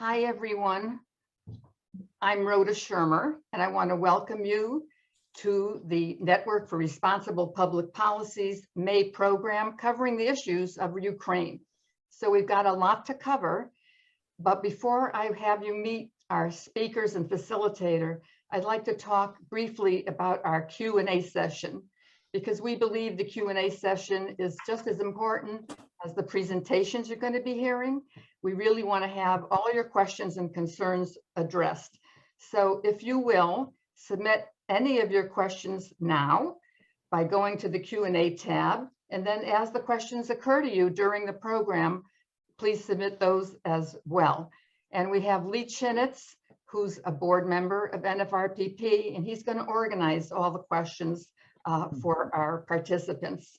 Hi, everyone. I'm Rhoda Shermer, and I want to welcome you to the Network for Responsible Public Policy's M.I.A program covering the issues of Ukraine. So we've got a lot to cover, but before I have you meet our speakers and facilitator, I'd like to talk briefly about our Q&A session, because we believe the Q&A session is just as important as the presentations you're going to be hearing. We really want to have all your questions and concerns addressed. So if you will, submit any of your questions now by going to the Q&A tab. And then as the questions occur to you during the program, please submit those as well. And we have Lee Chinitz, who's a board member of NFRPP, and he's going to organize all the questions for our participants.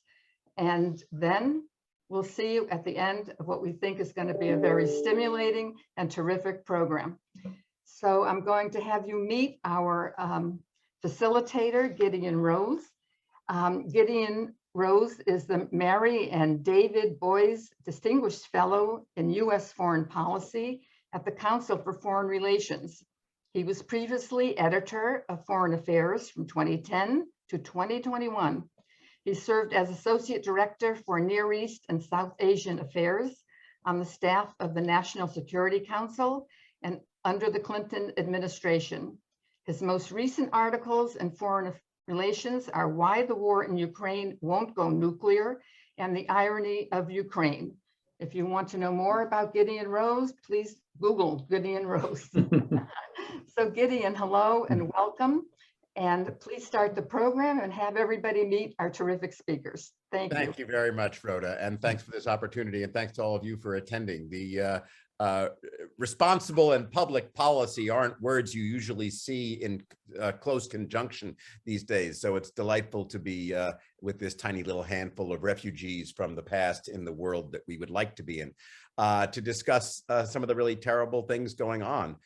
And then we'll see you at the end of what we think is going to be a very stimulating and terrific program. So I'm going to have you meet our facilitator, Gideon Rose. Gideon Rose is the Mary and David Boys Distinguished Fellow in U.S. Foreign Policy at the Council for Foreign Relations. He was previously editor of Foreign Affairs from 2010 to 2021. He served as Associate Director for Near East and South Asian Affairs on the staff of the National Security Council and under the Clinton administration. His most recent articles in Foreign Relations are Why the War in Ukraine Won't Go Nuclear and the Irony of Ukraine. If you want to know more about Gideon Rose, please Google Gideon Rose. So Gideon, hello and welcome. And please start the program and have everybody meet our terrific speakers. Thank you. Thank you very much, Rhoda, and thanks for this opportunity, and thanks to all of you for attending. The responsible and public policy aren't words you usually see in close conjunction these days, so it's delightful to be with this tiny little handful of refugees from the past in the world that we would like to be in, to discuss some of the really terrible things going on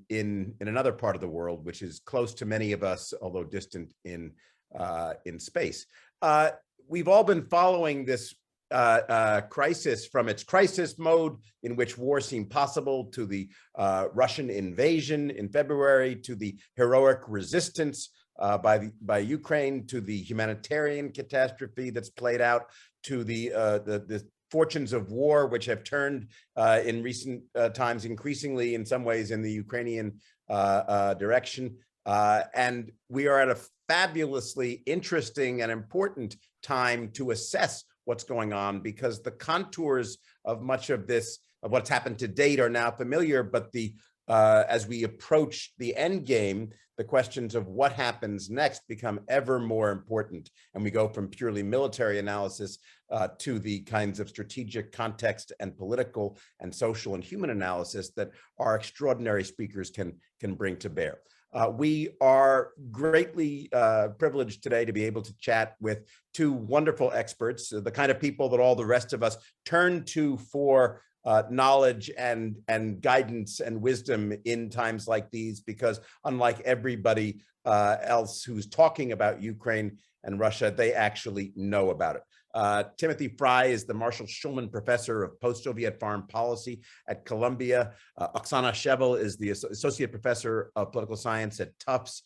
in another part of the world, which is close to many of us, although distant in space. We've all been following this crisis from its crisis mode in which war seemed possible to the Russian invasion in February, to the heroic resistance by Ukraine, to the humanitarian catastrophe that's played out, to the fortunes of war, which have turned in recent times increasingly in some ways in the Ukrainian direction. And we are at a fabulously interesting and important time to assess what's going on, because the contours of much of this, of what's happened to date, are now familiar, but as we approach the end game, the questions of what happens next become ever more important. And we go from purely military analysis to the kinds of strategic context and political and social and human analysis that our extraordinary speakers can bring to bear. We are greatly privileged today to be able to chat with two wonderful experts, the kind of people that all the rest of us turn to for knowledge and guidance and wisdom in times like these, because unlike everybody else who's talking about Ukraine and Russia, they actually know about it. Timothy Frye is the Marshall Shulman Professor of Post-Soviet Foreign Policy at Columbia. Oksana Shevel is the Associate Professor of Political Science at Tufts.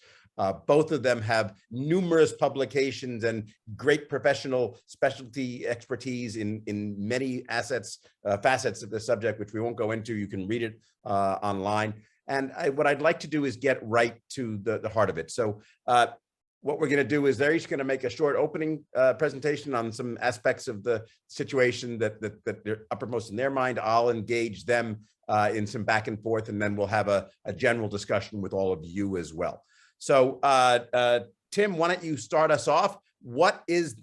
Both of them have numerous publications and great professional specialty expertise in many facets of the subject, which we won't go into. You can read it online. And what I'd like to do is get right to the heart of it. So what we're going to do is they're each going to make a short opening presentation on some aspects of the situation that they're uppermost in their mind. I'll engage them in some back and forth, and then we'll have a general discussion with all of you as well. So Tim, why don't you start us off? What is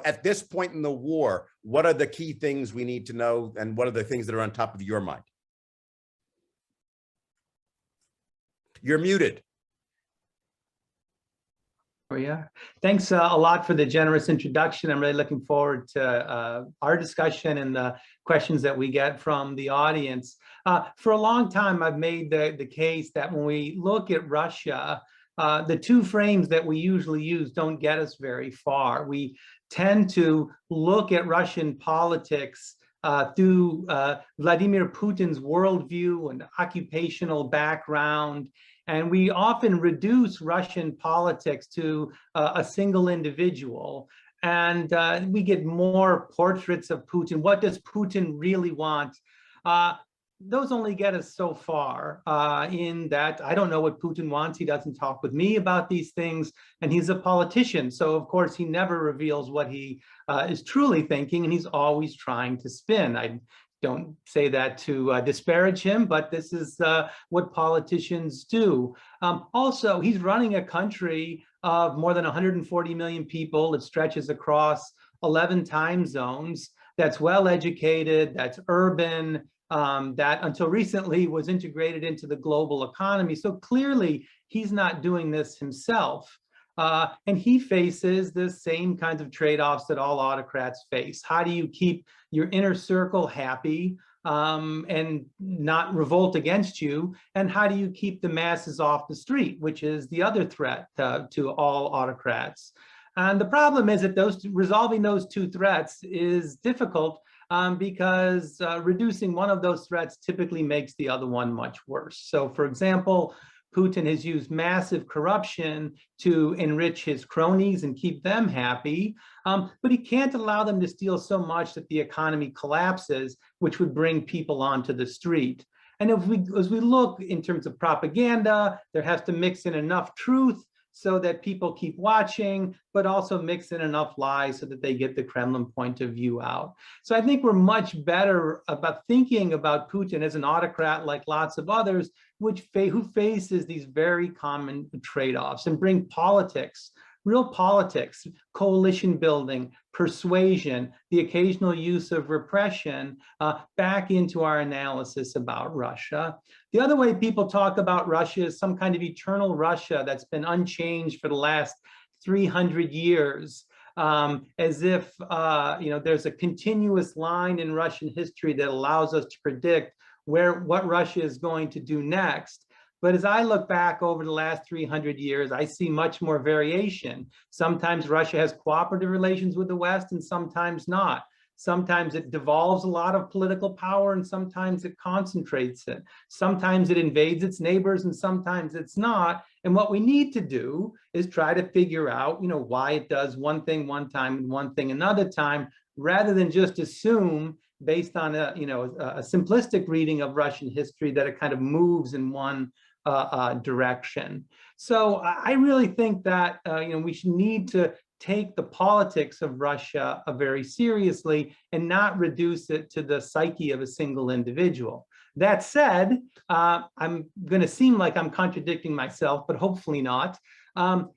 at this point in the war, what are the key things we need to know, and what are the things that are on top of your mind? You're muted. Oh, yeah. Thanks a lot for the generous introduction. I'm really looking forward to our discussion and the questions that we get from the audience. For a long time, I've made the case that when we look at Russia, the two frames that we usually use don't get us very far. We tend to look at Russian politics through Vladimir Putin's worldview and occupational background. And we often reduce Russian politics to a single individual. And we get more portraits of Putin. What does Putin really want? Those only get us so far in that I don't know what Putin wants. He doesn't talk with me about these things, and he's a politician. So of course, he never reveals what he is truly thinking, and he's always trying to spin. I don't say that to disparage him, but this is what politicians do. Also, he's running a country of more than 140 million people. It stretches across 11 time zones. That's well educated, that's urban, that until recently was integrated into the global economy. So clearly he's not doing this himself. And he faces the same kinds of trade-offs that all autocrats face. How do you keep your inner circle happy and not revolt against you? And how do you keep the masses off the street, which is the other threat to all autocrats? And the problem is that resolving those two threats is difficult because reducing one of those threats typically makes the other one much worse. So for example, Putin has used massive corruption to enrich his cronies and keep them happy, but he can't allow them to steal so much that the economy collapses, which would bring people onto the street. And as we look in terms of propaganda, there has to mix in enough truth so that people keep watching, but also mix in enough lies so that they get the Kremlin point of view out. So I think we're much better about thinking about Putin as an autocrat like lots of others, who faces these very common trade-offs and bring politics, real politics, coalition building, persuasion, the occasional use of repression back into our analysis about Russia. The other way people talk about Russia is some kind of eternal Russia that's been unchanged for the last 300 years, as if there's a continuous line in Russian history that allows us to predict what Russia is going to do next. But as I look back over the last 300 years, I see much more variation. Sometimes Russia has cooperative relations with the West and sometimes not. Sometimes it devolves a lot of political power and sometimes it concentrates it. Sometimes it invades its neighbors and sometimes it's not. And what we need to do is try to figure out, why it does one thing one time and one thing another time, rather than just assume based on a simplistic reading of Russian history that it kind of moves in one direction. So I really think that we should need to take the politics of Russia very seriously and not reduce it to the psyche of a single individual. That said, I'm going to seem like I'm contradicting myself, but hopefully not.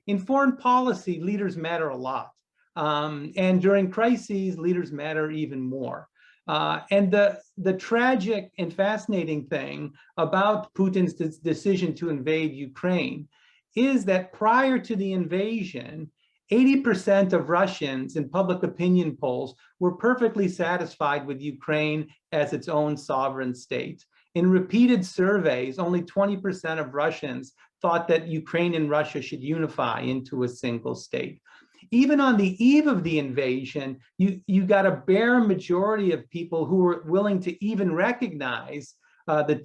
In foreign policy, leaders matter a lot. And during crises, leaders matter even more. And the tragic and fascinating thing about Putin's decision to invade Ukraine is that prior to the invasion, 80% of Russians in public opinion polls were perfectly satisfied with Ukraine as its own sovereign state. In repeated surveys, only 20% of Russians thought that Ukraine and Russia should unify into a single state. Even on the eve of the invasion, you got a bare majority of people who were willing to even recognize the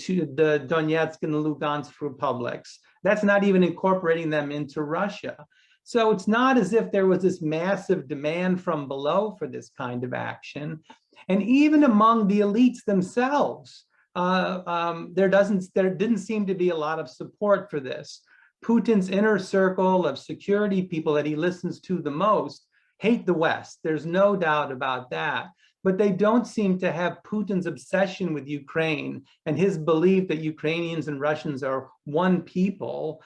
Donetsk and Lugansk republics. That's not even incorporating them into Russia. So it's not as if there was this massive demand from below for this kind of action. And even among the elites themselves, there didn't seem to be a lot of support for this. Putin's inner circle of security people that he listens to the most hate the West. There's no doubt about that. But they don't seem to have Putin's obsession with Ukraine and his belief that Ukrainians and Russians are one people.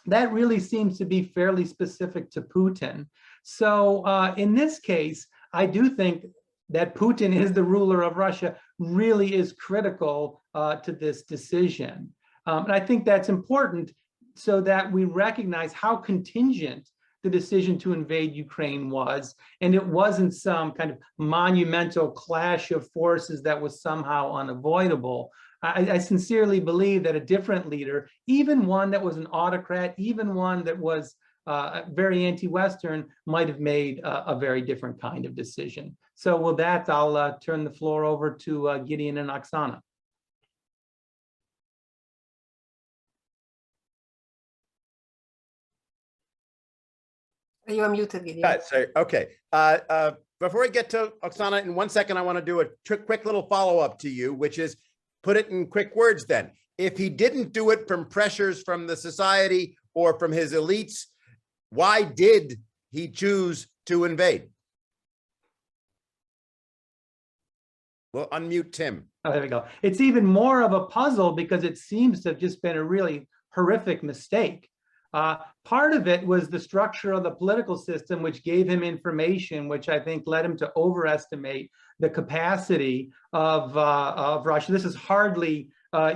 That really seems to be fairly specific to Putin. So in this case, I do think that Putin is the ruler of Russia really is critical to this decision. And I think that's important so that we recognize how contingent the decision to invade Ukraine was, and it wasn't some kind of monumental clash of forces that was somehow unavoidable. I sincerely believe that a different leader, even one that was an autocrat, even one that was very anti-Western, might have made a very different kind of decision. So with that, I'll turn the floor over to Gideon and Oksana. You are muted, Gideon. Okay. Before we get to Oksana, in 1 second, I want to do a quick little follow-up to you, which is put it in quick words then. If he didn't do it from pressures from the society or from his elites, why did he choose to invade? We'll unmute Tim. Oh, there we go. It's even more of a puzzle because it seems to have just been a really horrific mistake. Part of it was the structure of the political system, which gave him information, which I think led him to overestimate the capacity of Russia. This is hardly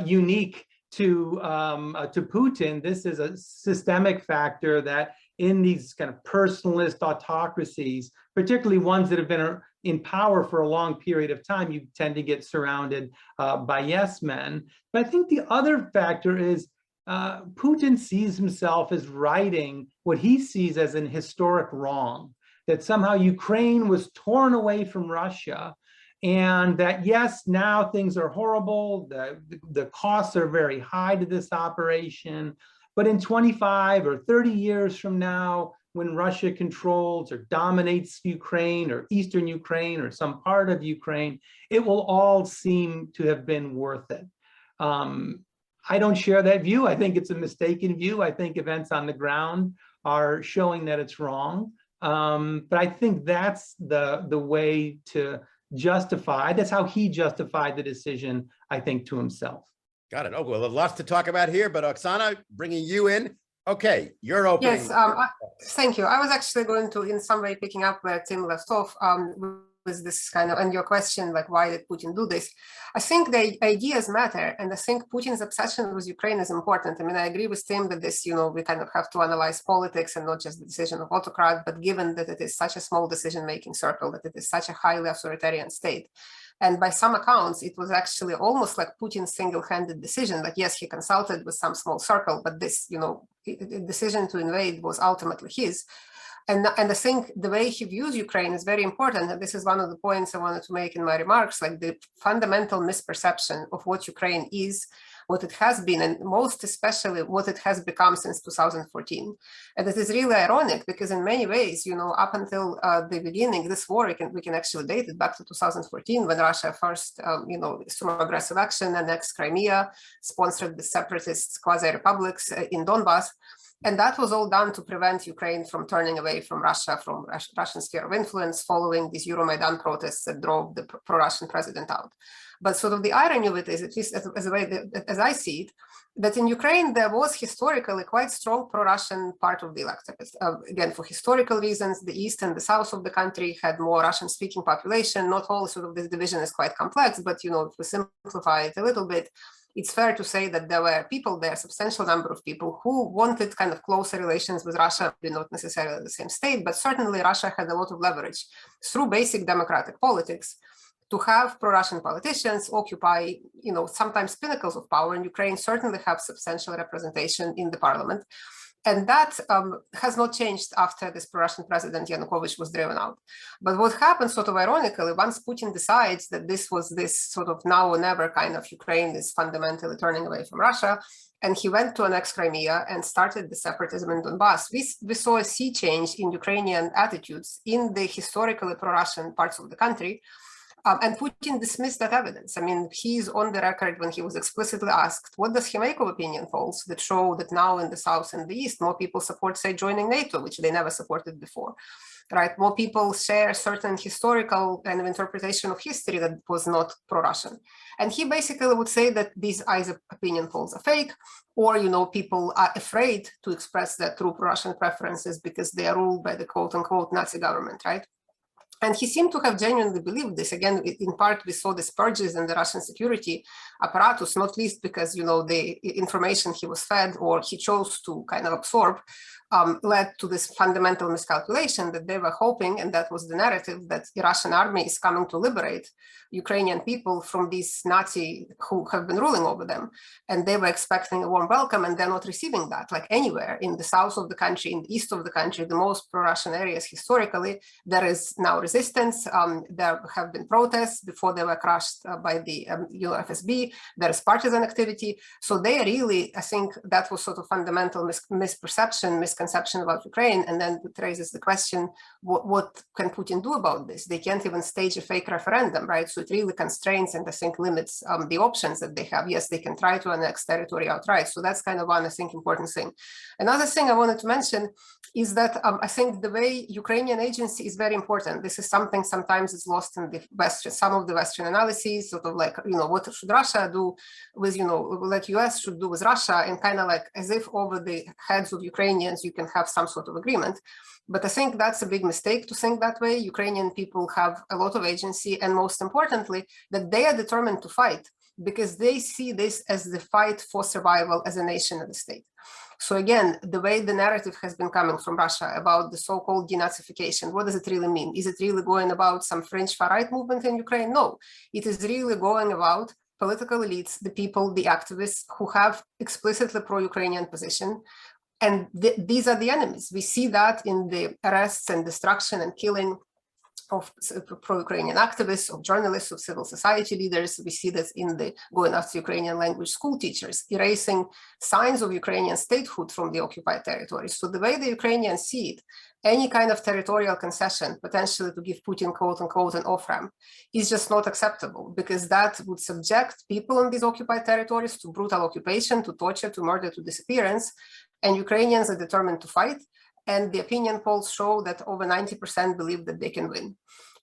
unique to Putin. This is a systemic factor that in these kind of personalist autocracies, particularly ones that have been in power for a long period of time, you tend to get surrounded by yes men. But I think the other factor is Putin sees himself as righting what he sees as an historic wrong, that somehow Ukraine was torn away from Russia, and that yes, now things are horrible, the costs are very high to this operation, but in 25 or 30 years from now, when Russia controls or dominates Ukraine or Eastern Ukraine or some part of Ukraine, it will all seem to have been worth it. I don't share that view. I think it's a mistaken view. I think events on the ground are showing that it's wrong. But I think that's the way to justify, that's how he justified the decision, I think, to himself. Got it. Oh, well, lots to talk about here, but Oksana, bringing you in. Okay, you're opening. Yes, thank you. I was actually going to, in some way, picking up where Tim left off with this kind of, and your question, like, why did Putin do this? I think the ideas matter, and I think Putin's obsession with Ukraine is important. I mean, I agree with Tim that this, we kind of have to analyze politics and not just the decision of autocrat, but given that it is such a small decision-making circle, that it is such a highly authoritarian state, and by some accounts, it was actually almost like Putin's single-handed decision. Like, yes, he consulted with some small circle, but this, decision to invade was ultimately his. And I think the way he views Ukraine is very important. And this is one of the points I wanted to make in my remarks, like the fundamental misperception of what Ukraine is, what it has been, and most especially what it has become since 2014. And it is really ironic because in many ways, up until the beginning, this war, we can actually date it back to 2014 when Russia first, through aggressive action, annexed Crimea, sponsored the separatist quasi-republics in Donbass. And that was all done to prevent Ukraine from turning away from Russia, from Russian sphere of influence, following these Euromaidan protests that drove the pro-Russian president out. But sort of the irony of it is, at least as I see it, that in Ukraine, there was historically quite strong pro-Russian part of the electorate. Again, for historical reasons, the east and the south of the country had more Russian-speaking population. Not all sort of this division is quite complex, but, if we simplify it a little bit, it's fair to say that there were people there, substantial number of people who wanted kind of closer relations with Russia, not necessarily the same state, but certainly Russia had a lot of leverage through basic democratic politics to have pro-Russian politicians occupy, sometimes pinnacles of power, and Ukraine certainly have substantial representation in the parliament. And that has not changed after this pro-Russian president Yanukovych was driven out. But what happened sort of ironically, once Putin decides that this was this sort of now or never kind of Ukraine is fundamentally turning away from Russia, and he went to annex Crimea and started the separatism in Donbass, we saw a sea change in Ukrainian attitudes in the historically pro-Russian parts of the country. And Putin dismissed that evidence. I mean, he's on the record when he was explicitly asked, what does he make of opinion polls that show that now in the South and the East, more people support, say, joining NATO, which they never supported before, right? More people share certain historical kind of interpretation of history that was not pro-Russian. And he basically would say that these either opinion polls are fake, or, people are afraid to express their true pro-Russian preferences because they are ruled by the quote-unquote Nazi government, right? And he seemed to have genuinely believed this. Again, in part, we saw these purges in the Russian security apparatus, not least because, the information he was fed or he chose to kind of absorb led to this fundamental miscalculation that they were hoping, and that was the narrative, that the Russian army is coming to liberate Ukrainian people from these Nazi who have been ruling over them. And they were expecting a warm welcome, and they're not receiving that. Like anywhere in the south of the country, in the east of the country, the most pro-Russian areas historically, there is now resistance. There have been protests before they were crushed by the FSB. There is partisan activity. So they really, I think that was sort of fundamental misconception about Ukraine. And then it raises the question, what can Putin do about this? They can't even stage a fake referendum, right? So it really constrains and I think limits the options that they have. Yes, they can try to annex territory outright. So that's kind of one, I think, important thing. Another thing I wanted to mention is that I think the way Ukrainian agency is very important. This is something sometimes is lost in the Western, some of the Western analyses, sort of like, what should Russia do with, like US should do with Russia, and kind of like as if over the heads of Ukrainians, you can have some sort of agreement. But I think that's a big mistake to think that way. Ukrainian people have a lot of agency, and most importantly, that they are determined to fight because they see this as the fight for survival as a nation and a state. So again, the way the narrative has been coming from Russia about the so-called denazification, what does it really mean? Is it really going about some fringe far-right movement in Ukraine? No, it is really going about political elites, the people, the activists who have explicitly pro-Ukrainian position. And these are the enemies. We see that in the arrests and destruction and killing of pro-Ukrainian activists, of journalists, of civil society leaders. We see this in the going after Ukrainian language school teachers, erasing signs of Ukrainian statehood from the occupied territories. So the way the Ukrainians see it, any kind of territorial concession, potentially to give Putin, quote unquote, an off-ramp, is just not acceptable, because that would subject people on these occupied territories to brutal occupation, to torture, to murder, to disappearance. And Ukrainians are determined to fight. And the opinion polls show that over 90% believe that they can win.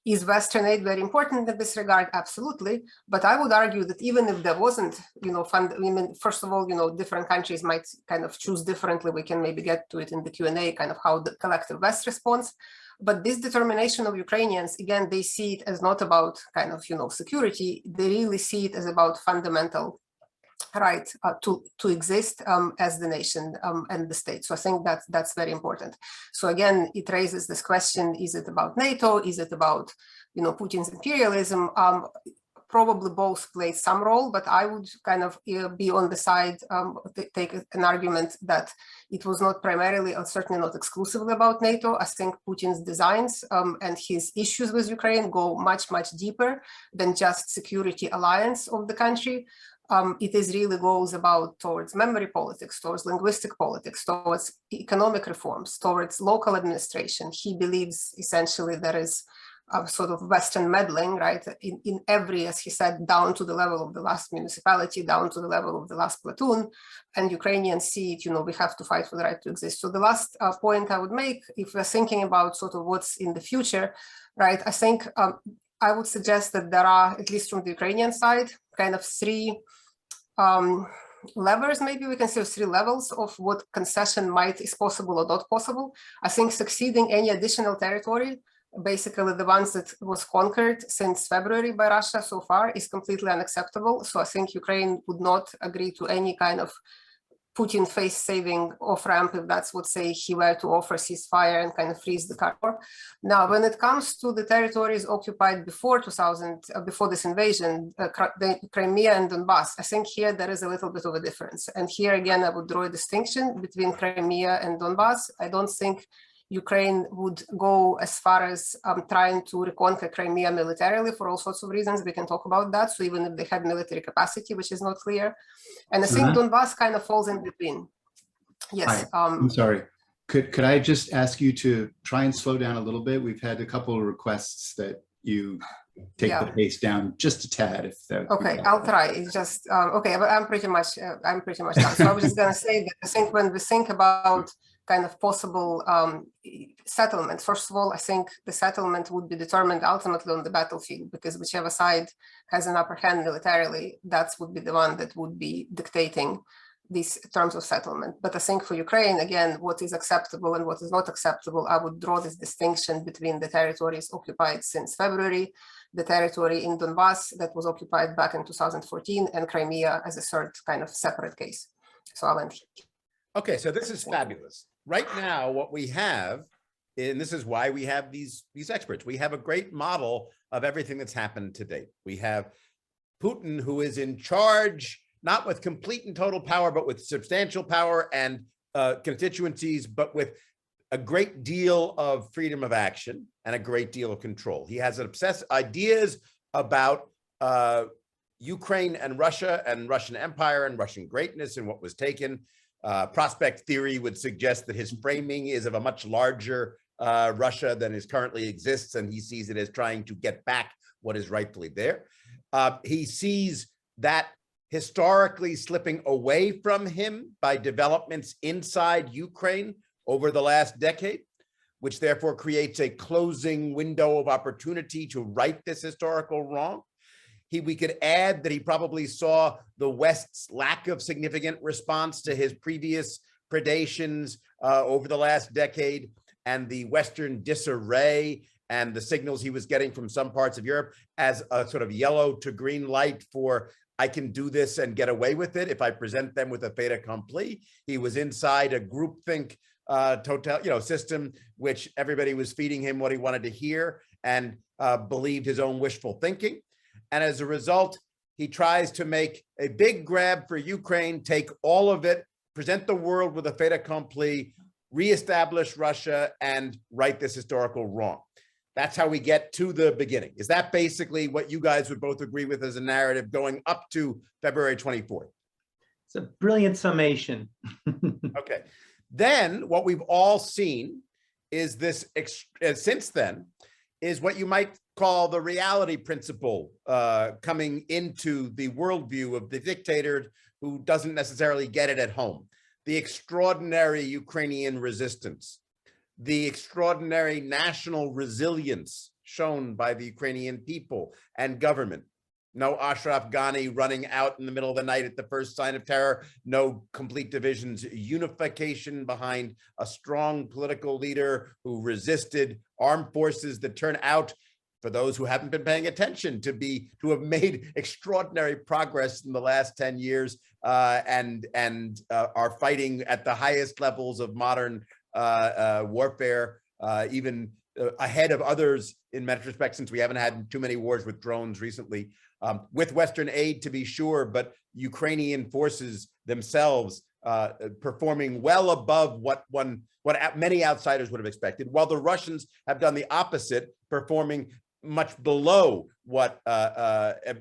Is Western aid very important in this regard? Absolutely. But I would argue that even if there wasn't, first of all, different countries might kind of choose differently. We can maybe get to it in the Q&A, kind of how the collective West responds. But this determination of Ukrainians, again, they see it as not about kind of, security. They really see it as about fundamental right to exist as the nation and the state. So I think that's very important. So again, it raises this question: is it about NATO? Is it about Putin's imperialism? Probably both play some role, but I would kind of be on the side, take an argument that it was not primarily, or certainly not exclusively about NATO. I think Putin's designs and his issues with Ukraine go much, much deeper than just security alliance of the country. It is really goes about towards memory politics, towards linguistic politics, towards economic reforms, towards local administration. He believes essentially there is a sort of Western meddling, right, in every, as he said, down to the level of the last municipality, down to the level of the last platoon. And Ukrainians see it, we have to fight for the right to exist. So the last point I would make, if we're thinking about sort of what's in the future, right, I think I would suggest that there are, at least from the Ukrainian side, kind of three levers, maybe we can say 3 levels of what concession is possible or not possible. I think succeeding any additional territory, basically the ones that was conquered since February by Russia so far, is completely unacceptable. So I think Ukraine would not agree to any kind of Putin face-saving off-ramp if that's what, say, he were to offer ceasefire and kind of freeze the corridor. Now, when it comes to the territories occupied before before this invasion, the Crimea and Donbass, I think here there is a little bit of a difference. And here again, I would draw a distinction between Crimea and Donbass. I don't think Ukraine would go as far as trying to reconquer Crimea militarily for all sorts of reasons. We can talk about that. So even if they had military capacity, which is not clear. And I think Donbass kind of falls in between. Yes. I'm sorry. Could I just ask you to try and slow down a little bit? We've had a couple of requests that you take the pace down just a tad. If that okay, I'll try. It's just okay, but I'm pretty much done. So I was just going to say that I think when we think about kind of possible settlement, first of all, I think the settlement would be determined ultimately on the battlefield, because whichever side has an upper hand militarily, that would be the one that would be dictating these terms of settlement. But I think for Ukraine, again, what is acceptable and what is not acceptable, I would draw this distinction between the territories occupied since February, the territory in Donbass that was occupied back in 2014, and Crimea as a third kind of separate case. So I'll end here. Okay, so this is fabulous. right now, what we have, and this is why we have these experts, we have a great model of everything that's happened to date. We have Putin, who is in charge, not with complete and total power, but with substantial power and constituencies, but with a great deal of freedom of action and a great deal of control. He has obsessed ideas about Ukraine and Russia and Russian empire and Russian greatness and what was taken. Prospect theory would suggest that his framing is of a much larger Russia than is currently exists, and he sees it as trying to get back what is rightfully there. He sees that historically slipping away from him by developments inside Ukraine over the last decade, which therefore creates a closing window of opportunity to right this historical wrong. We could add that he probably saw the West's lack of significant response to his previous predations over the last decade, and the Western disarray and the signals he was getting from some parts of Europe as a sort of yellow to green light for, I can do this and get away with it if I present them with a fait accompli. He was inside a groupthink system, which everybody was feeding him what he wanted to hear and believed his own wishful thinking. And as a result, he tries to make a big grab for Ukraine, take all of it, present the world with a fait accompli, reestablish Russia, and right this historical wrong. That's how we get to the beginning. Is that basically what you guys would both agree with as a narrative going up to February 24th? It's a brilliant summation. Okay. Then what we've all seen is this, since then, is what you might call the reality principle coming into the worldview of the dictator who doesn't necessarily get it at home. The extraordinary Ukrainian resistance, the extraordinary national resilience shown by the Ukrainian people and government. No Ashraf Ghani running out in the middle of the night at the first sign of terror, no complete divisions, unification behind a strong political leader who resisted, armed forces that turn out, for those who haven't been paying attention, to have made extraordinary progress in the last 10 years and are fighting at the highest levels of modern warfare, even ahead of others in many respects, since we haven't had too many wars with drones recently, with Western aid to be sure, but Ukrainian forces themselves performing well above what many outsiders would have expected, while the Russians have done the opposite, performing much below what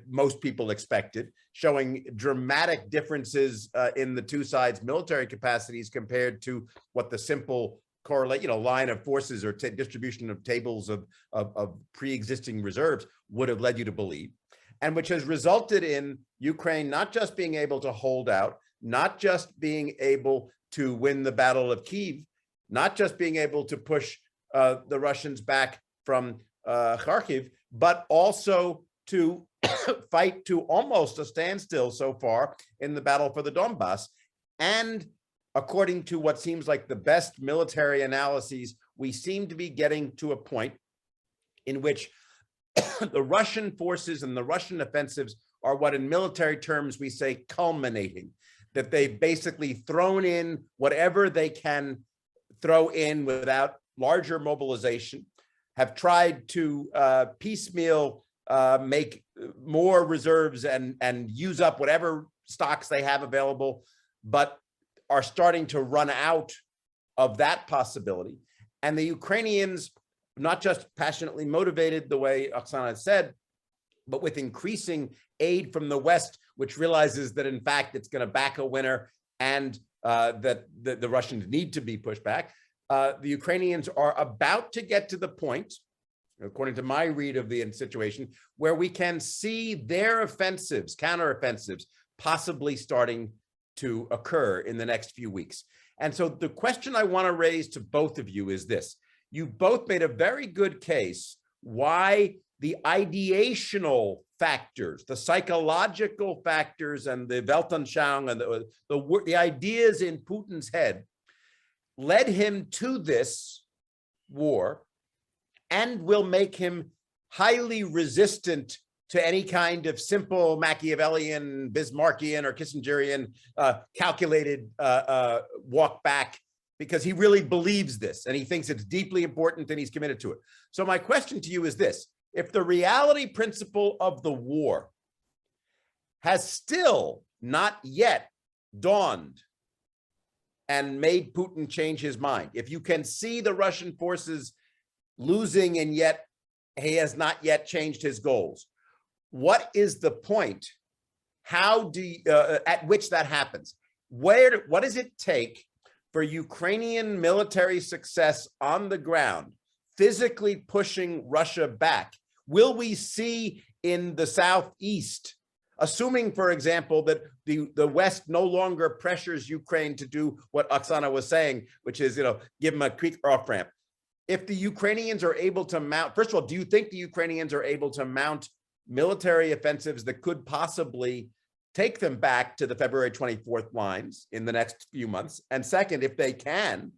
most people expected, showing dramatic differences in the two sides' military capacities compared to what the simple line of forces or distribution of tables of pre-existing reserves would have led you to believe, and which has resulted in Ukraine not just being able to hold out, not just being able to win the Battle of Kyiv, not just being able to push the Russians back from Kharkiv, but also to fight to almost a standstill so far in the battle for the Donbass. And according to what seems like the best military analyses, we seem to be getting to a point in which the Russian forces and the Russian offensives are what in military terms we say culminating, that they've basically thrown in whatever they can throw in without larger mobilization, have tried to piecemeal make more reserves and use up whatever stocks they have available, but are starting to run out of that possibility. And the Ukrainians, not just passionately motivated the way Oksana said, but with increasing aid from the West, which realizes that in fact it's going to back a winner and that the Russians need to be pushed back. The Ukrainians are about to get to the point, according to my read of the situation, where we can see their offensives, counteroffensives, possibly starting to occur in the next few weeks. And so the question I want to raise to both of you is this. You both made a very good case why the ideational factors, the psychological factors, and the Weltanschauung and the ideas in Putin's head led him to this war and will make him highly resistant to any kind of simple Machiavellian, Bismarckian, or Kissingerian calculated walk back because he really believes this and he thinks it's deeply important and he's committed to it. So my question to you is this: if the reality principle of the war has still not yet dawned and made Putin change his mind, if you can see the Russian forces losing and yet he has not yet changed his goals, what is the point? How do you, at which that happens? What does it take for Ukrainian military success on the ground, physically pushing Russia back? Will we see in the Southeast, assuming, for example, that the West no longer pressures Ukraine to do what Oksana was saying, which is, give them a quick off-ramp. If the Ukrainians are able to mount, first of all, do you think the Ukrainians are able to mount military offensives that could possibly take them back to the February 24th lines in the next few months? And second, if they can,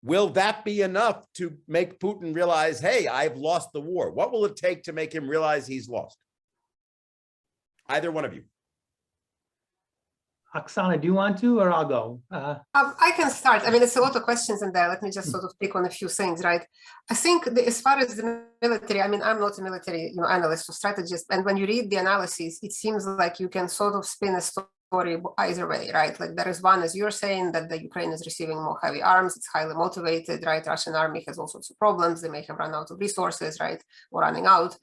will that be enough to make Putin realize, hey, I've lost the war? What will it take to make him realize he's lost? Either one of you. Oksana, do you want to, or I'll go? I can start. I mean, it's a lot of questions in there. Let me just sort of pick on a few things, right? I think as far as the military, I mean, I'm not a military analyst or strategist. And when you read the analysis, it seems like you can sort of spin a story either way, right? Like there is one, as you're saying, that the Ukraine is receiving more heavy arms. It's highly motivated, right? Russian army has all sorts of problems. They may have run out of resources, right? Or running out.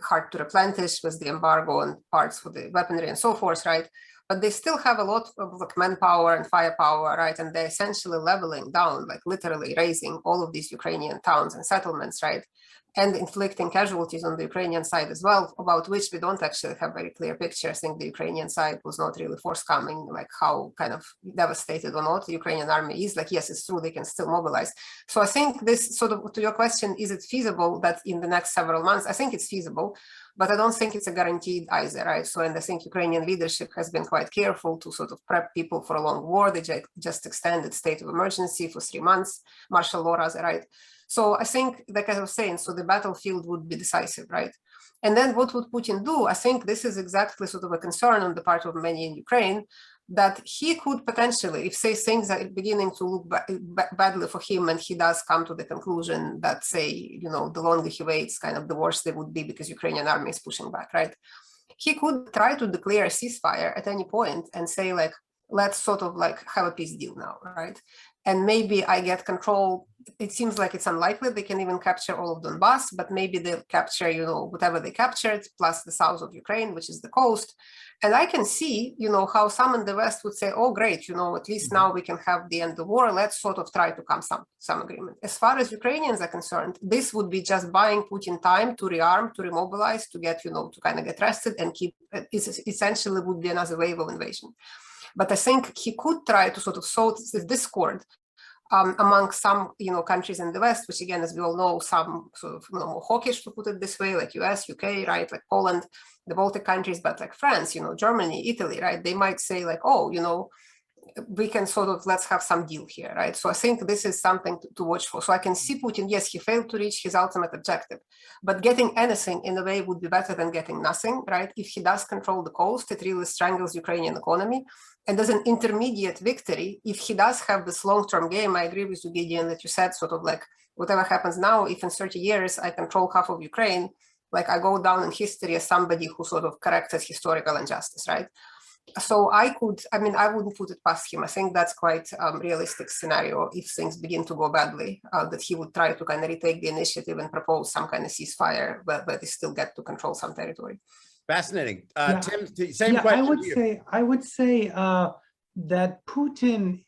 Hard to replenish with the embargo and parts for the weaponry and so forth, right? But they still have a lot of like manpower and firepower, right? And they're essentially leveling down, like literally razing all of these Ukrainian towns and settlements, right? And inflicting casualties on the Ukrainian side as well, about which we don't actually have very clear picture. I think the Ukrainian side was not really forthcoming, like how kind of devastated or not the Ukrainian army is. Like, yes, it's true, they can still mobilize. So I think this sort of, to your question, is it feasible that in the next several months? I think it's feasible, but I don't think it's a guaranteed either, right? So, and I think Ukrainian leadership has been quite careful to sort of prep people for a long war. They just extended state of emergency for 3 months, martial law, rather, right? So I think, like I was saying, so the battlefield would be decisive, right? And then what would Putin do? I think this is exactly sort of a concern on the part of many in Ukraine, that he could potentially, if say things are beginning to look badly for him and he does come to the conclusion that, say, the longer he waits, kind of the worse they would be because Ukrainian army is pushing back, right? He could try to declare a ceasefire at any point and say, like, let's sort of like have a peace deal now, right? And maybe I get control. It seems like it's unlikely they can even capture all of Donbass, but maybe they'll capture, whatever they captured, plus the south of Ukraine, which is the coast. And I can see, how some in the West would say, oh, great, at least now we can have the end of the war. Let's sort of try to come some agreement. As far as Ukrainians are concerned, this would be just buying Putin time to rearm, to remobilize, to get, to kind of get rested and keep, it essentially would be another wave of invasion. But I think he could try to sort of sow this discord among some, countries in the West, which again, as we all know, some sort of more hawkish, to put it this way, like US, UK, right, like Poland, the Baltic countries, but like France, Germany, Italy, right, they might say like, oh, we can sort of, let's have some deal here, right? So I think this is something to watch for. So I can see Putin, yes, he failed to reach his ultimate objective, but getting anything in a way would be better than getting nothing, right? If he does control the coast, it really strangles Ukrainian economy. And as an intermediate victory, if he does have this long-term game, I agree with you, Gideon, that you said sort of like, whatever happens now, if in 30 years I control half of Ukraine, like I go down in history as somebody who sort of corrected historical injustice, right? So I wouldn't put it past him. I think that's quite a realistic scenario if things begin to go badly, that he would try to kind of retake the initiative and propose some kind of ceasefire, but they still get to control some territory. Fascinating. Yeah. Tim, same question. I would say that Putin,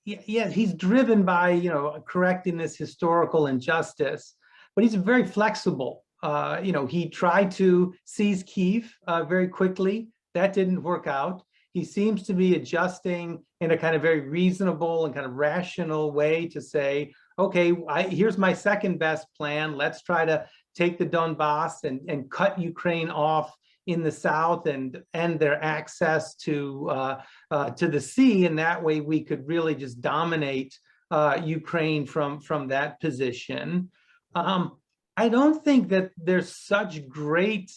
he's driven by, correcting this historical injustice, but he's very flexible. He tried to seize Kyiv very quickly. That didn't work out. He seems to be adjusting in a kind of very reasonable and kind of rational way to say, okay, here's my second best plan. Let's try to take the Donbass and cut Ukraine off in the south and end their access to the sea. And that way we could really just dominate Ukraine from that position. I don't think that there's such great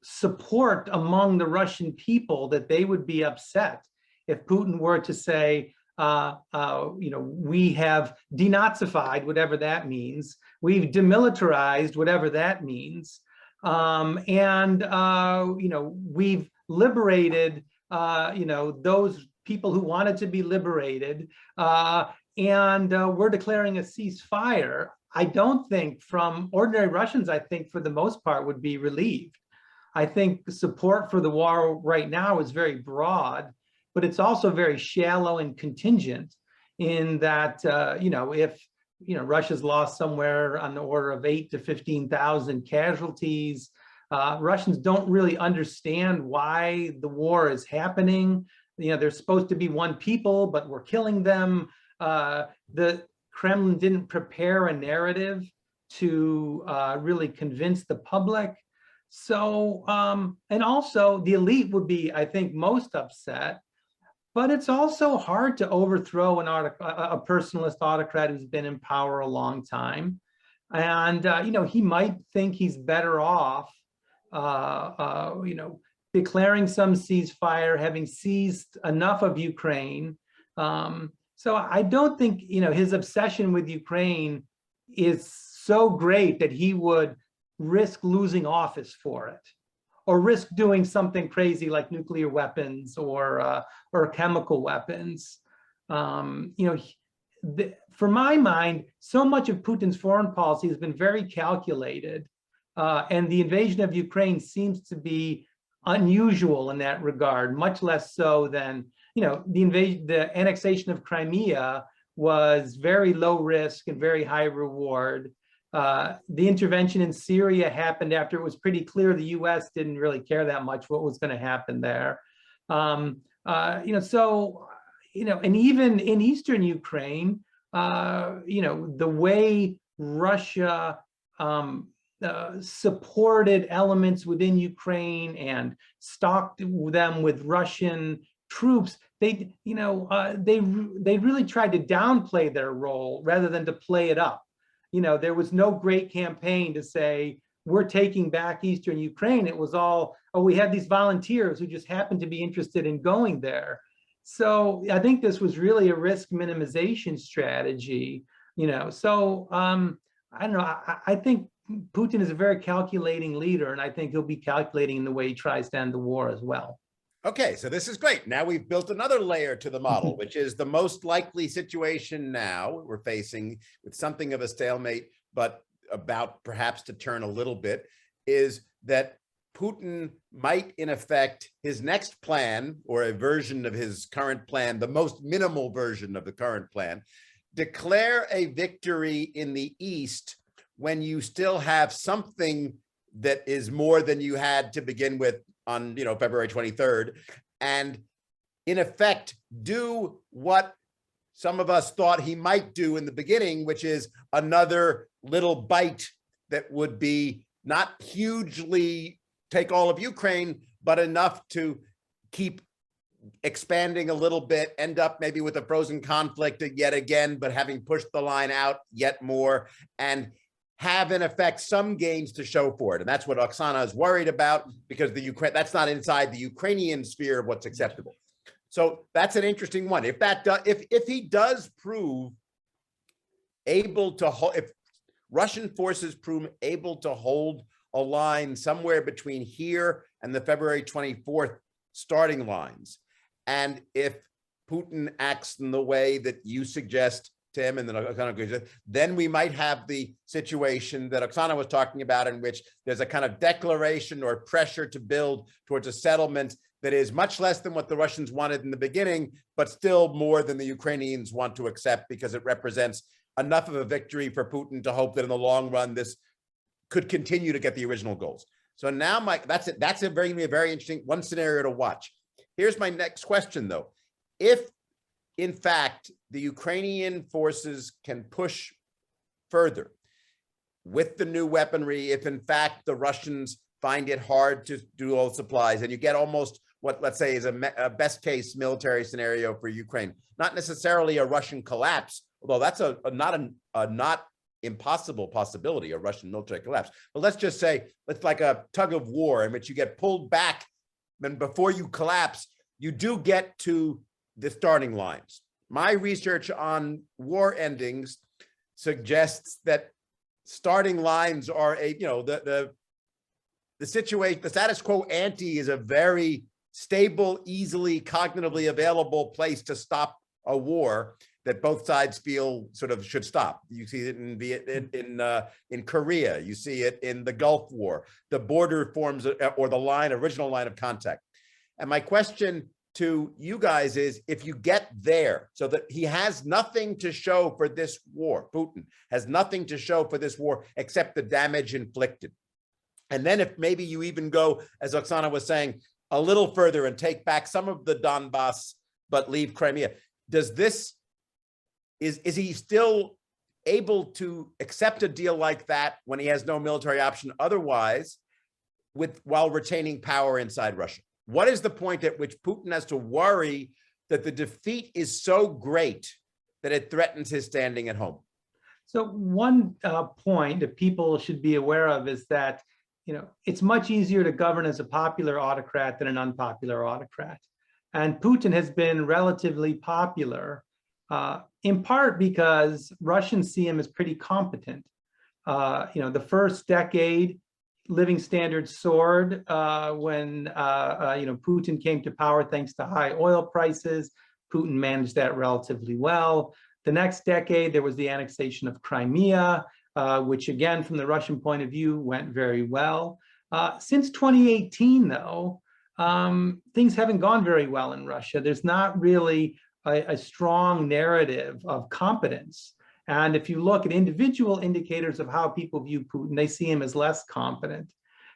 support among the Russian people that they would be upset if Putin were to say, We have denazified, whatever that means. We've demilitarized, whatever that means. We've liberated, those people who wanted to be liberated. We're declaring a ceasefire. I don't think from ordinary Russians, I think for the most part would be relieved. I think support for the war right now is very broad, but it's also very shallow and contingent in that, if Russia's lost somewhere on the order of 8 to 15,000 casualties, Russians don't really understand why the war is happening. They're supposed to be one people, but we're killing them. The Kremlin didn't prepare a narrative to really convince the public. So, and also the elite would be, I think, most upset. But it's also hard to overthrow a personalist autocrat who's been in power a long time. And, he might think he's better off, declaring some ceasefire, having seized enough of Ukraine. So I don't think, his obsession with Ukraine is so great that he would risk losing office for it, or risk doing something crazy like nuclear weapons or chemical weapons. For my mind, so much of Putin's foreign policy has been very calculated, and the invasion of Ukraine seems to be unusual in that regard, much less so than, the annexation of Crimea was very low risk and very high reward. The intervention in Syria happened after it was pretty clear the U.S. didn't really care that much what was going to happen there. And even in Eastern Ukraine, the way Russia supported elements within Ukraine and stocked them with Russian troops, they really tried to downplay their role rather than to play it up. There was no great campaign to say, we're taking back Eastern Ukraine. It was all, oh, we had these volunteers who just happened to be interested in going there. So I think this was really a risk minimization strategy, So I don't know, I think Putin is a very calculating leader, and I think he'll be calculating in the way he tries to end the war as well. Okay, so this is great. Now we've built another layer to the model, which is the most likely situation now we're facing with something of a stalemate, but about perhaps to turn a little bit, is that Putin might, in effect, his next plan, or a version of his current plan, the most minimal version of the current plan, declare a victory in the East when you still have something that is more than you had to begin with on February 23rd, and in effect do what some of us thought he might do in the beginning, which is another little bite that would be not hugely take all of Ukraine, but enough to keep expanding a little bit, end up maybe with a frozen conflict yet again, but having pushed the line out yet more, and have in effect some gains to show for it. And that's what Oksana is worried about, because that's not inside the Ukrainian sphere of what's acceptable. So that's an interesting one. If he does prove able to hold, if Russian forces prove able to hold a line somewhere between here and the February 24th starting lines, and if Putin acts in the way that you suggest, Tim, and then Oksana agrees, then we might have the situation that Oksana was talking about, in which there's a kind of declaration or pressure to build towards a settlement that is much less than what the Russians wanted in the beginning, but still more than the Ukrainians want to accept, because it represents enough of a victory for Putin to hope that in the long run, this could continue to get the original goals. So now, Mike, that's it. That's a very interesting one scenario to watch. Here's my next question, though. If, in fact, the Ukrainian forces can push further with the new weaponry, if in fact the Russians find it hard to do all the supplies, and you get almost what, let's say, is a best case military scenario for Ukraine, not necessarily a Russian collapse, although that's not impossible possibility, a Russian military collapse. But let's just say it's like a tug of war in which you get pulled back, and before you collapse, you do get to the starting lines. my research on war endings suggests that starting lines are the situation, the status quo ante is a very stable, easily cognitively available place to stop a war that both sides feel sort of should stop. You see it in Korea. You see it in the Gulf War. The border forms or the original line of contact. And my question to you guys is, if you get there, so that he has nothing to show for this war, Putin has nothing to show for this war except the damage inflicted. And then if maybe you even go, as Oksana was saying, a little further and take back some of the Donbass, but leave Crimea. Does this, is he still able to accept a deal like that when he has no military option otherwise, while retaining power inside Russia? What is the point at which Putin has to worry that the defeat is so great that it threatens his standing at home? So one point that people should be aware of is that, it's much easier to govern as a popular autocrat than an unpopular autocrat. And Putin has been relatively popular, in part because Russians see him as pretty competent. The first decade, living standards soared when Putin came to power thanks to high oil prices. Putin managed that relatively well. The next decade, there was the annexation of Crimea, which again, from the Russian point of view, went very well. Since 2018, though, things haven't gone very well in Russia. There's not really a strong narrative of competence. And if you look at individual indicators of how people view Putin, they see him as less competent.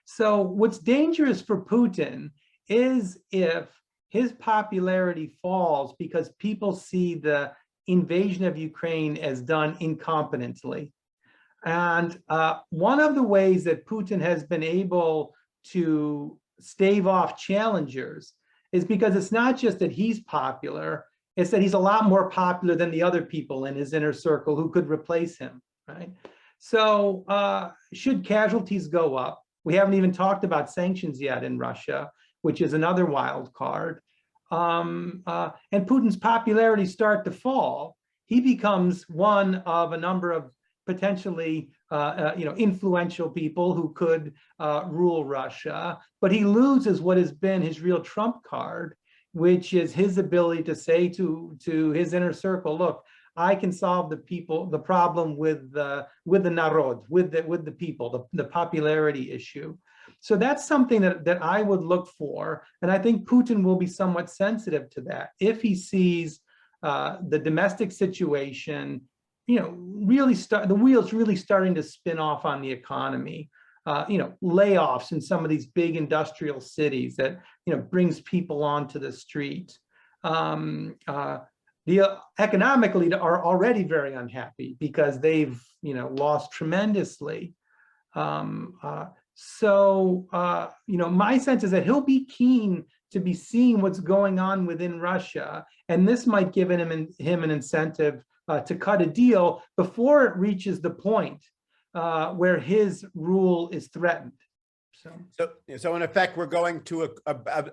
So what's dangerous for Putin is if his popularity falls because people see the invasion of Ukraine as done incompetently. And one of the ways that Putin has been able to stave off challengers is because it's not just that he's popular, it's that he's a lot more popular than the other people in his inner circle who could replace him, right? So should casualties go up, we haven't even talked about sanctions yet in Russia, which is another wild card, and Putin's popularity start to fall, he becomes one of a number of potentially influential people who could rule Russia, but he loses what has been his real trump card, which is his ability to say to his inner circle, look, I can solve the problem with the narod, with the people, the popularity issue. So that's something that I would look for, and I think Putin will be somewhat sensitive to that if he sees the domestic situation, the wheels really starting to spin off on the economy. Layoffs in some of these big industrial cities that brings people onto the street. Economically are already very unhappy because they've lost tremendously. So my sense is that he'll be keen to be seeing what's going on within Russia, and this might give him an incentive to cut a deal before it reaches the point where his rule is threatened. So in effect, we're going to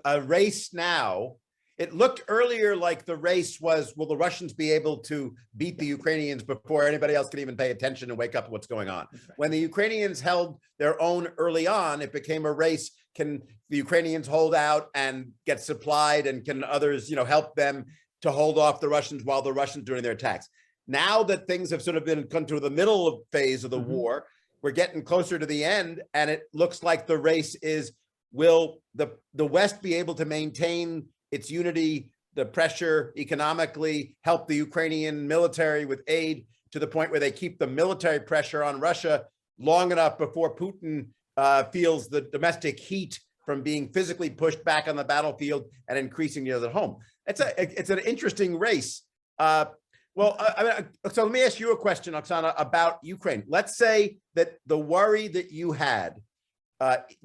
a race now. It looked earlier like the race was, will the Russians be able to beat the Ukrainians before anybody else could even pay attention and wake up to what's going on? Right. When the Ukrainians held their own early on, it became a race. Can the Ukrainians hold out and get supplied, and can others, help them to hold off the Russians while the Russians doing their attacks? Now that things have sort of come to the middle phase of the war, we're getting closer to the end, and it looks like the race is, will the West be able to maintain its unity, the pressure economically, help the Ukrainian military with aid to the point where they keep the military pressure on Russia long enough before Putin feels the domestic heat from being physically pushed back on the battlefield and increasing the other home. It's an interesting race. So let me ask you a question, Oksana, about Ukraine. Let's say that the worry that you had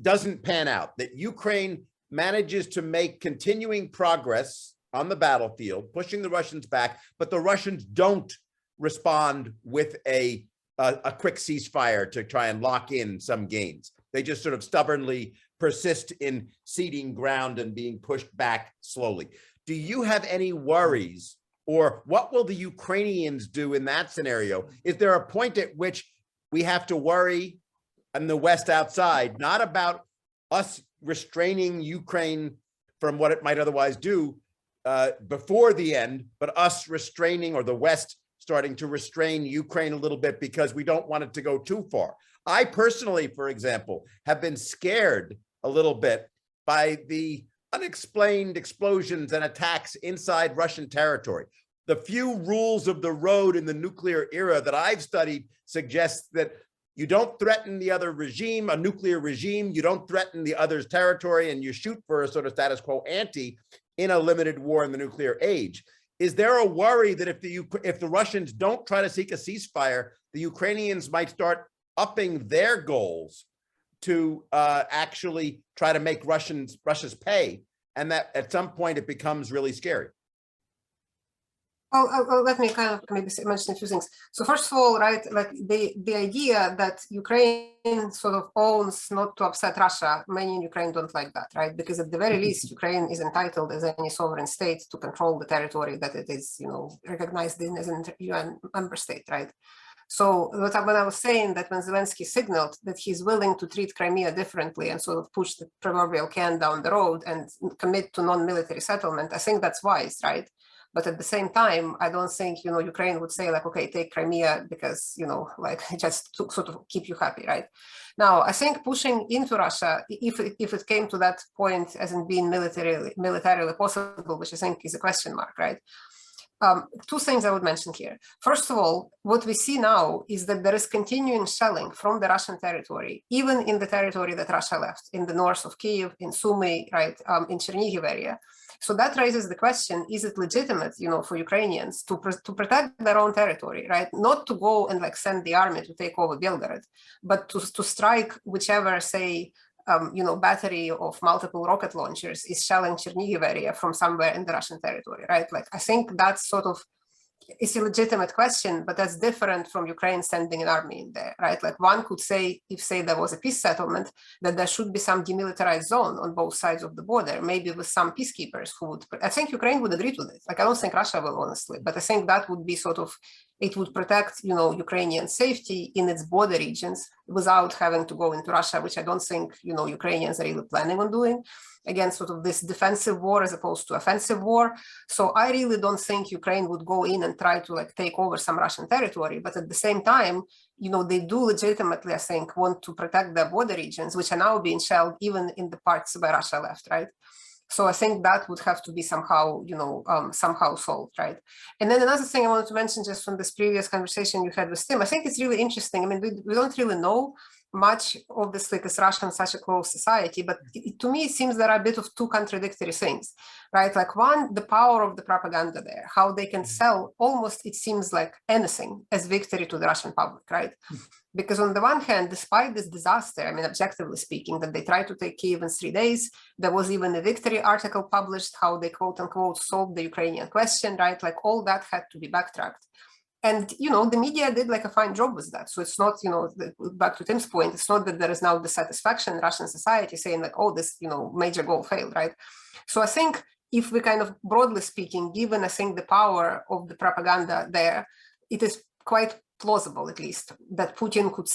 doesn't pan out, that Ukraine manages to make continuing progress on the battlefield, pushing the Russians back, but the Russians don't respond with a quick ceasefire to try and lock in some gains. They just sort of stubbornly persist in ceding ground and being pushed back slowly. Do you have any worries Or what will the Ukrainians do in that scenario? Is there a point at which we have to worry in the West outside, not about us restraining Ukraine from what it might otherwise do before the end, but us restraining, or the West starting to restrain Ukraine a little bit because we don't want it to go too far? I personally, for example, have been scared a little bit by the unexplained explosions and attacks inside Russian territory. The few rules of the road in the nuclear era that I've studied suggest that you don't threaten the other regime, a nuclear regime, you don't threaten the other's territory, and you shoot for a sort of status quo ante in a limited war in the nuclear age. Is there a worry that if the Russians don't try to seek a ceasefire, the Ukrainians might start upping their goals to actually try to make Russia's pay, and that at some point it becomes really scary? Let me kind of maybe mention a few things. So first of all, right, like the idea that Ukraine sort of owns not to upset Russia, many in Ukraine don't like that, right? Because at the very least, Ukraine is entitled as any sovereign state to control the territory that it is, recognized in as an UN member state, right? So when I was saying that when Zelensky signaled that he's willing to treat Crimea differently and sort of push the proverbial can down the road and commit to non-military settlement, I think that's wise, right? But at the same time, I don't think, Ukraine would say like, okay, take Crimea because, like just to sort of keep you happy, right? Now, I think pushing into Russia, if it came to that point as in being militarily possible, which I think is a question mark, right? Two things I would mention here. First of all, what we see now is that there is continuing shelling from the Russian territory, even in the territory that Russia left, in the north of Kyiv, in Sumy, right, in Chernihiv area. So that raises the question, is it legitimate, for Ukrainians to protect their own territory, right? Not to go and like send the army to take over Belgorod, but to strike whichever, say, battery of multiple rocket launchers is shelling Chernihiv area from somewhere in the Russian territory, right? Like, I think that's sort of, it's a legitimate question, but that's different from Ukraine sending an army in there, right? Like one could say, if say there was a peace settlement, that there should be some demilitarized zone on both sides of the border, maybe with some peacekeepers who would, I think Ukraine would agree to this. Like, I don't think Russia will, honestly, but I think that would be sort of, it would protect, Ukrainian safety in its border regions without having to go into Russia, which I don't think, Ukrainians are really planning on doing. Again, sort of this defensive war as opposed to offensive war. So I really don't think Ukraine would go in and try to like take over some Russian territory. But at the same time, they do legitimately, I think, want to protect their border regions, which are now being shelled even in the parts where Russia left, right? So I think that would have to be somehow, somehow solved, right? And then another thing I wanted to mention just from this previous conversation you had with Tim, I think it's really interesting. I mean, we don't really know much, obviously, because Russia is such a closed society, but to me, it seems there are a bit of two contradictory things, right? Like one, the power of the propaganda there, how they can sell almost, it seems like anything as victory to the Russian public, right? Because on the one hand, despite this disaster, I mean, objectively speaking, that they tried to take Kyiv in 3 days, there was even a victory article published, how they quote unquote solved the Ukrainian question, right? Like all that had to be backtracked. And, the media did like a fine job with that. So it's not, back to Tim's point, it's not that there is now dissatisfaction in Russian society saying like, oh, this, major goal failed, right? So I think if we kind of broadly speaking, given, I think, the power of the propaganda there, it is quite plausible, at least, that Putin could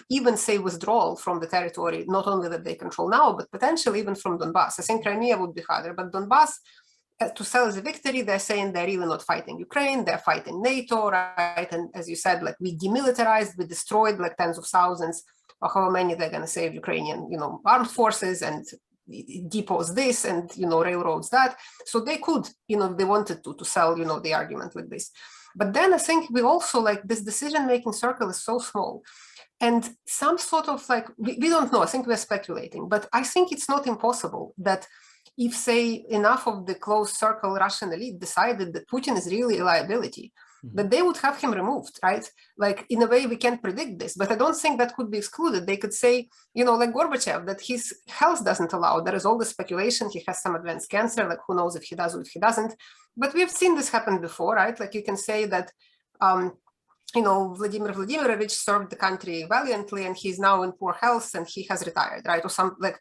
even say withdrawal from the territory, not only that they control now, but potentially even from Donbass. I think Crimea would be harder, but Donbass, to sell as a victory, they're saying they're really not fighting Ukraine, they're fighting NATO, right? And as you said, like we demilitarized, we destroyed like tens of thousands, or however many they're going to save Ukrainian, armed forces and depots this and, railroads that. So they could, they wanted to sell, the argument with this. But then I think we also like this decision-making circle is so small. And some sort of like, we don't know, I think we're speculating, but I think it's not impossible that if, say, enough of the closed circle Russian elite decided that Putin is really a liability, that they would have him removed, right? Like, in a way, we can't predict this, but I don't think that could be excluded. They could say, like Gorbachev, that his health doesn't allow. There is all the speculation. He has some advanced cancer, like who knows if he does or if he doesn't. But we've seen this happen before, right? Like you can say that, Vladimir Vladimirovich served the country valiantly and he's now in poor health and he has retired, right? Or some, like,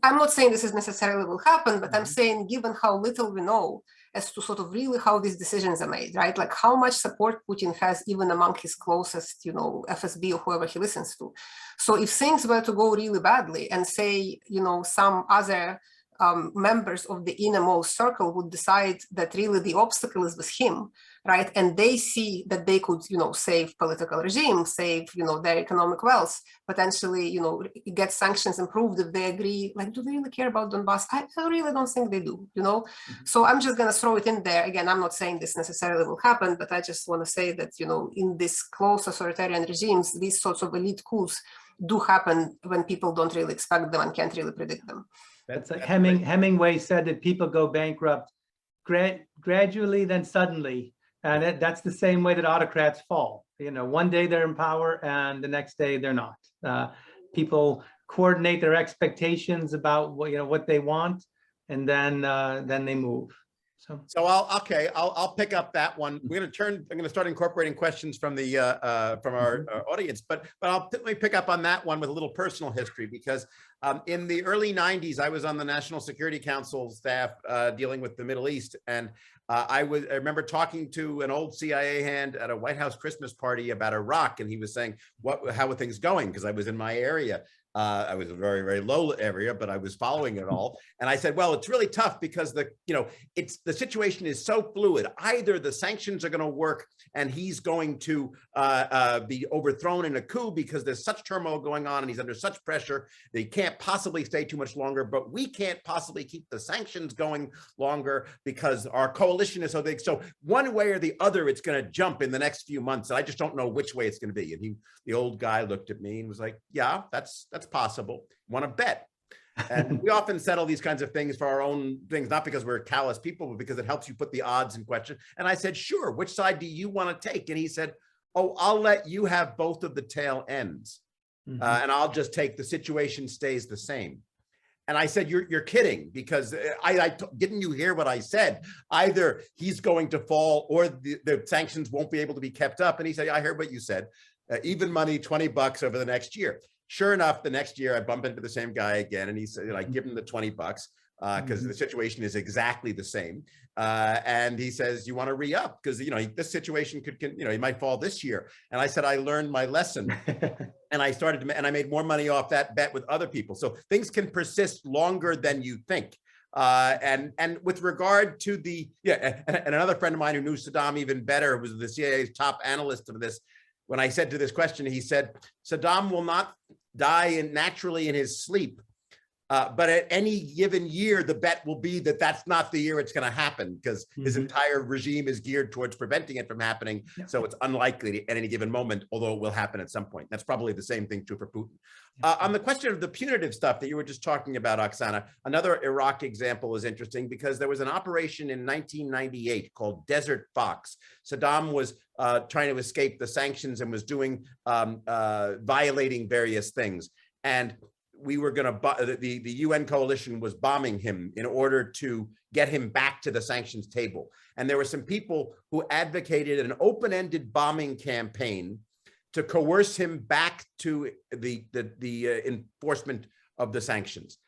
I'm not saying this is necessarily will happen, but I'm saying given how little we know as to sort of really how these decisions are made, right? Like how much support Putin has even among his closest, you know, FSB or whoever he listens to. So if things were to go really badly and say, you know, some other members of the innermost circle would decide that really the obstacle is with him, right? And they see that they could, you know, save political regime, save, you know, their economic wealth, potentially, you know, get sanctions improved if they agree. Like, do they really care about Donbass? I really don't think they do, you know? So I'm just going to throw it in there. Again, I'm not saying this necessarily will happen, but I just want to say that, you know, in these close authoritarian regimes, these sorts of elite coups do happen when people don't really expect them and can't really predict them. That's like Hemingway said that people go bankrupt gradually, then suddenly. And that's the same way that autocrats fall. You know, one day they're in power and the next day they're not. People coordinate their expectations about what, you know, what they want, and then they move. So I'll pick up that one. I'm going to start incorporating questions from the from our audience, but let me pick up on that one with a little personal history, because in the early 90s, I was on the National Security Council staff dealing with the Middle East, and I remember talking to an old CIA hand at a White House Christmas party about Iraq, and he was saying, how are things going? Because I was in my area. I was a very, very low area, but I was following it all. And I said, well, it's really tough because the situation is so fluid. Either the sanctions are going to work and he's going to be overthrown in a coup because there's such turmoil going on and he's under such pressure that he can't possibly stay too much longer, but we can't possibly keep the sanctions going longer because our coalition is so big. So one way or the other, it's going to jump in the next few months. And I just don't know which way it's going to be. And the old guy looked at me and was like, yeah, that's possible. Want to bet? And we often settle these kinds of things for our own things, not because we're callous people, but because it helps you put the odds in question. And I said, sure, which side do you want to take? And he said, oh, I'll let you have both of the tail ends. And I'll just take the situation stays the same. And I said, you're kidding, because didn't you hear what I said? Either he's going to fall or the sanctions won't be able to be kept up. And he said, I heard what you said. Even money, $20 over the next year. Sure enough, the next year I bump into the same guy again, and he said, I give him the $20 because the situation is exactly the same. And he says, you want to re-up because, this situation could, he might fall this year. And I said, I learned my lesson. And I started to, and I made more money off that bet with other people. So things can persist longer than you think. And with regard to and another friend of mine who knew Saddam even better, was the CIA's top analyst of this. When I said to this question, he said, Saddam will not die naturally in his sleep. But at any given year, the bet will be that that's not the year it's going to happen, because his entire regime is geared towards preventing it from happening. Yeah. So it's unlikely at any given moment, although it will happen at some point. That's probably the same thing true for Putin. On the question of the punitive stuff that you were just talking about, Oksana, another Iraq example is interesting because there was an operation in 1998 called Desert Fox. Saddam was trying to escape the sanctions and was doing violating various things. And we were going to, the UN coalition was bombing him in order to get him back to the sanctions table. And there were some people who advocated an open-ended bombing campaign to coerce him back to the enforcement of the sanctions.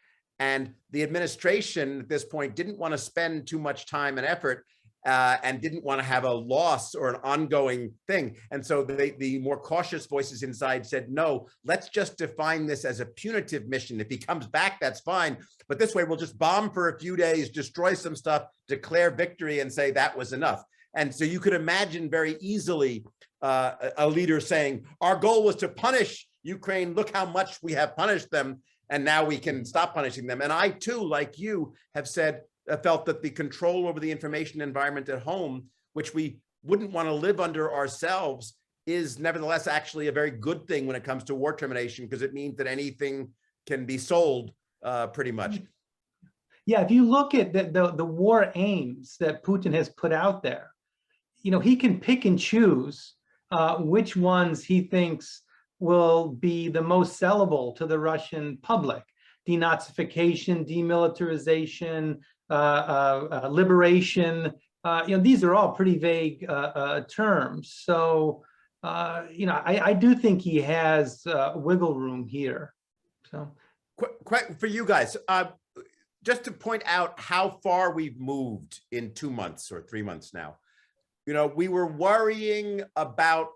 And the administration at this point didn't want to spend too much time and effort and didn't want to have a loss or an ongoing thing. And so the more cautious voices inside said, no, let's just define this as a punitive mission. If he comes back, that's fine. But this way, we'll just bomb for a few days, destroy some stuff, declare victory, and say that was enough. And so you could imagine very easily a leader saying, our goal was to punish Ukraine. Look how much we have punished them. And now we can stop punishing them. And I, too, like you, have said, felt that the control over the information environment at home, which we wouldn't want to live under ourselves, is nevertheless actually a very good thing when it comes to war termination, because it means that anything can be sold pretty much. Yeah, if you look at the war aims that Putin has put out there, he can pick and choose which ones he thinks will be the most sellable to the Russian public. Denazification, demilitarization, liberation, these are all pretty vague terms. So, I do think he has wiggle room here. So, for you guys, just to point out how far we've moved in 2 months or 3 months now. You know, we were worrying about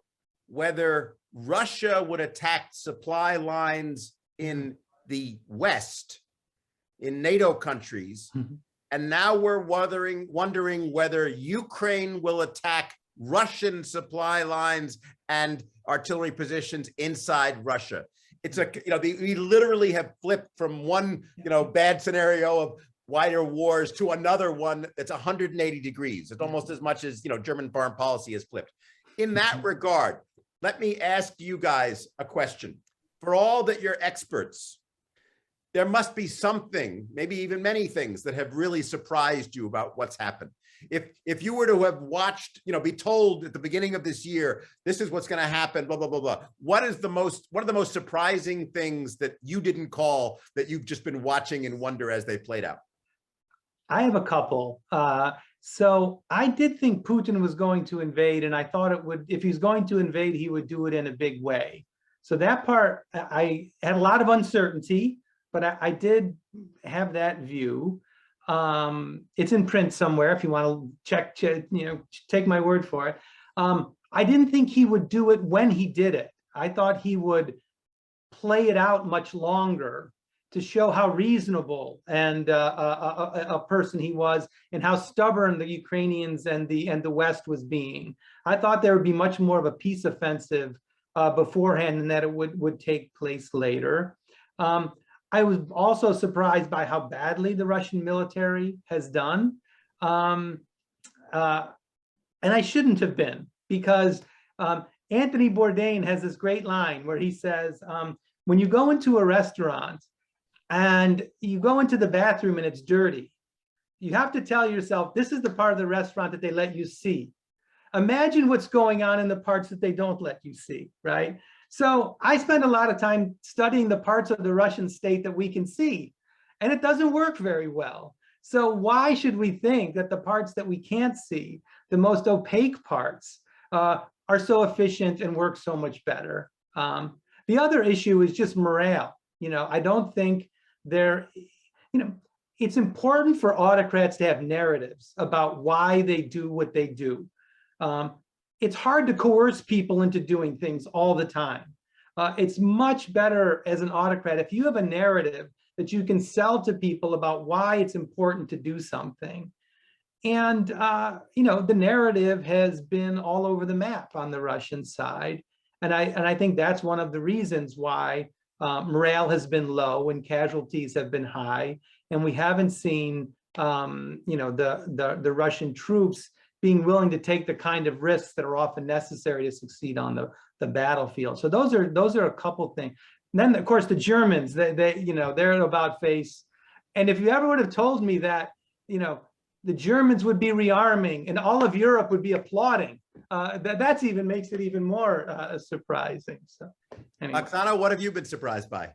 whether Russia would attack supply lines in the West, in NATO countries. And now we're wondering whether Ukraine will attack Russian supply lines and artillery positions inside Russia. It's we literally have flipped from one, bad scenario of wider wars to another one that's 180 degrees. It's almost as much as, German foreign policy has flipped. In that regard, let me ask you guys a question. For all that you're experts, there must be something, maybe even many things that have really surprised you about what's happened. If you were to have watched, be told at the beginning of this year, this is what's going to happen, blah, blah, blah, blah. What are the most surprising things that you didn't call that you've just been watching and wonder as they played out? I have a couple. So I did think Putin was going to invade, and I thought if he's going to invade, he would do it in a big way. So that part, I had a lot of uncertainty, but I did have that view. It's in print somewhere if you want to check, take my word for it. I didn't think he would do it when he did it. I thought he would play it out much longer to show how reasonable and a person he was, and how stubborn the Ukrainians and the West was being. I thought there would be much more of a peace offensive beforehand, and that it would take place later. I was also surprised by how badly the Russian military has done. And I shouldn't have been, because Anthony Bourdain has this great line where he says, when you go into a restaurant and you go into the bathroom and it's dirty, you have to tell yourself, this is the part of the restaurant that they let you see. Imagine what's going on in the parts that they don't let you see, right? So I spend a lot of time studying the parts of the Russian state that we can see, and it doesn't work very well. So why should we think that the parts that we can't see, the most opaque parts, are so efficient and work so much better? The other issue is just morale. I don't think it's important for autocrats to have narratives about why they do what they do. It's hard to coerce people into doing things all the time. It's much better as an autocrat if you have a narrative that you can sell to people about why it's important to do something. And, the narrative has been all over the map on the Russian side. And I think that's one of the reasons why morale has been low and casualties have been high. And we haven't seen, the Russian troops being willing to take the kind of risks that are often necessary to succeed on the battlefield. So those are a couple things. And then, of course, the Germans, they're about face. And if you ever would have told me that, the Germans would be rearming and all of Europe would be applauding, that even makes it even more surprising. So, anyway. Oksana, what have you been surprised by?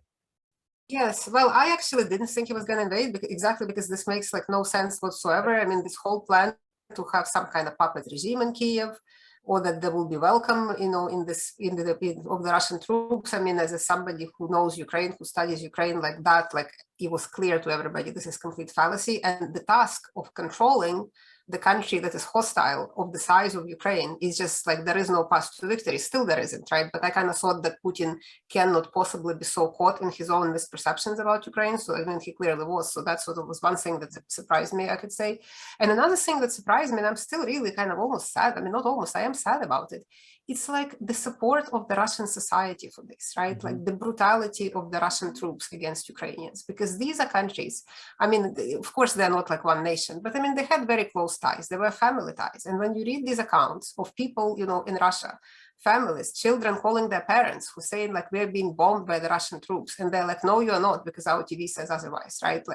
Yes, well, I actually didn't think he was going to invade, exactly because this makes no sense whatsoever. I mean, this whole plan to have some kind of puppet regime in Kyiv, or that they will be welcome, of the Russian troops. I mean, as somebody who knows Ukraine, who studies Ukraine like that, it was clear to everybody this is complete fallacy. And the task of controlling the country that is hostile of the size of Ukraine is just there is no path to victory. Still there isn't, right? But I kind of thought that Putin cannot possibly be so caught in his own misperceptions about Ukraine. So I mean, he clearly was. So that sort of was one thing that surprised me, I could say. And another thing that surprised me, and I'm still really kind of almost sad. I mean, not almost, I am sad about it. It's the support of the Russian society for this, right? Mm-hmm. The brutality of the Russian troops against Ukrainians, because these are countries, I mean, of course, they're not one nation, but I mean, they had very close ties. They were family ties. And when you read these accounts of people, in Russia, families, children calling their parents who saying we're being bombed by the Russian troops. And they're no, you're not, because our TV says otherwise, right?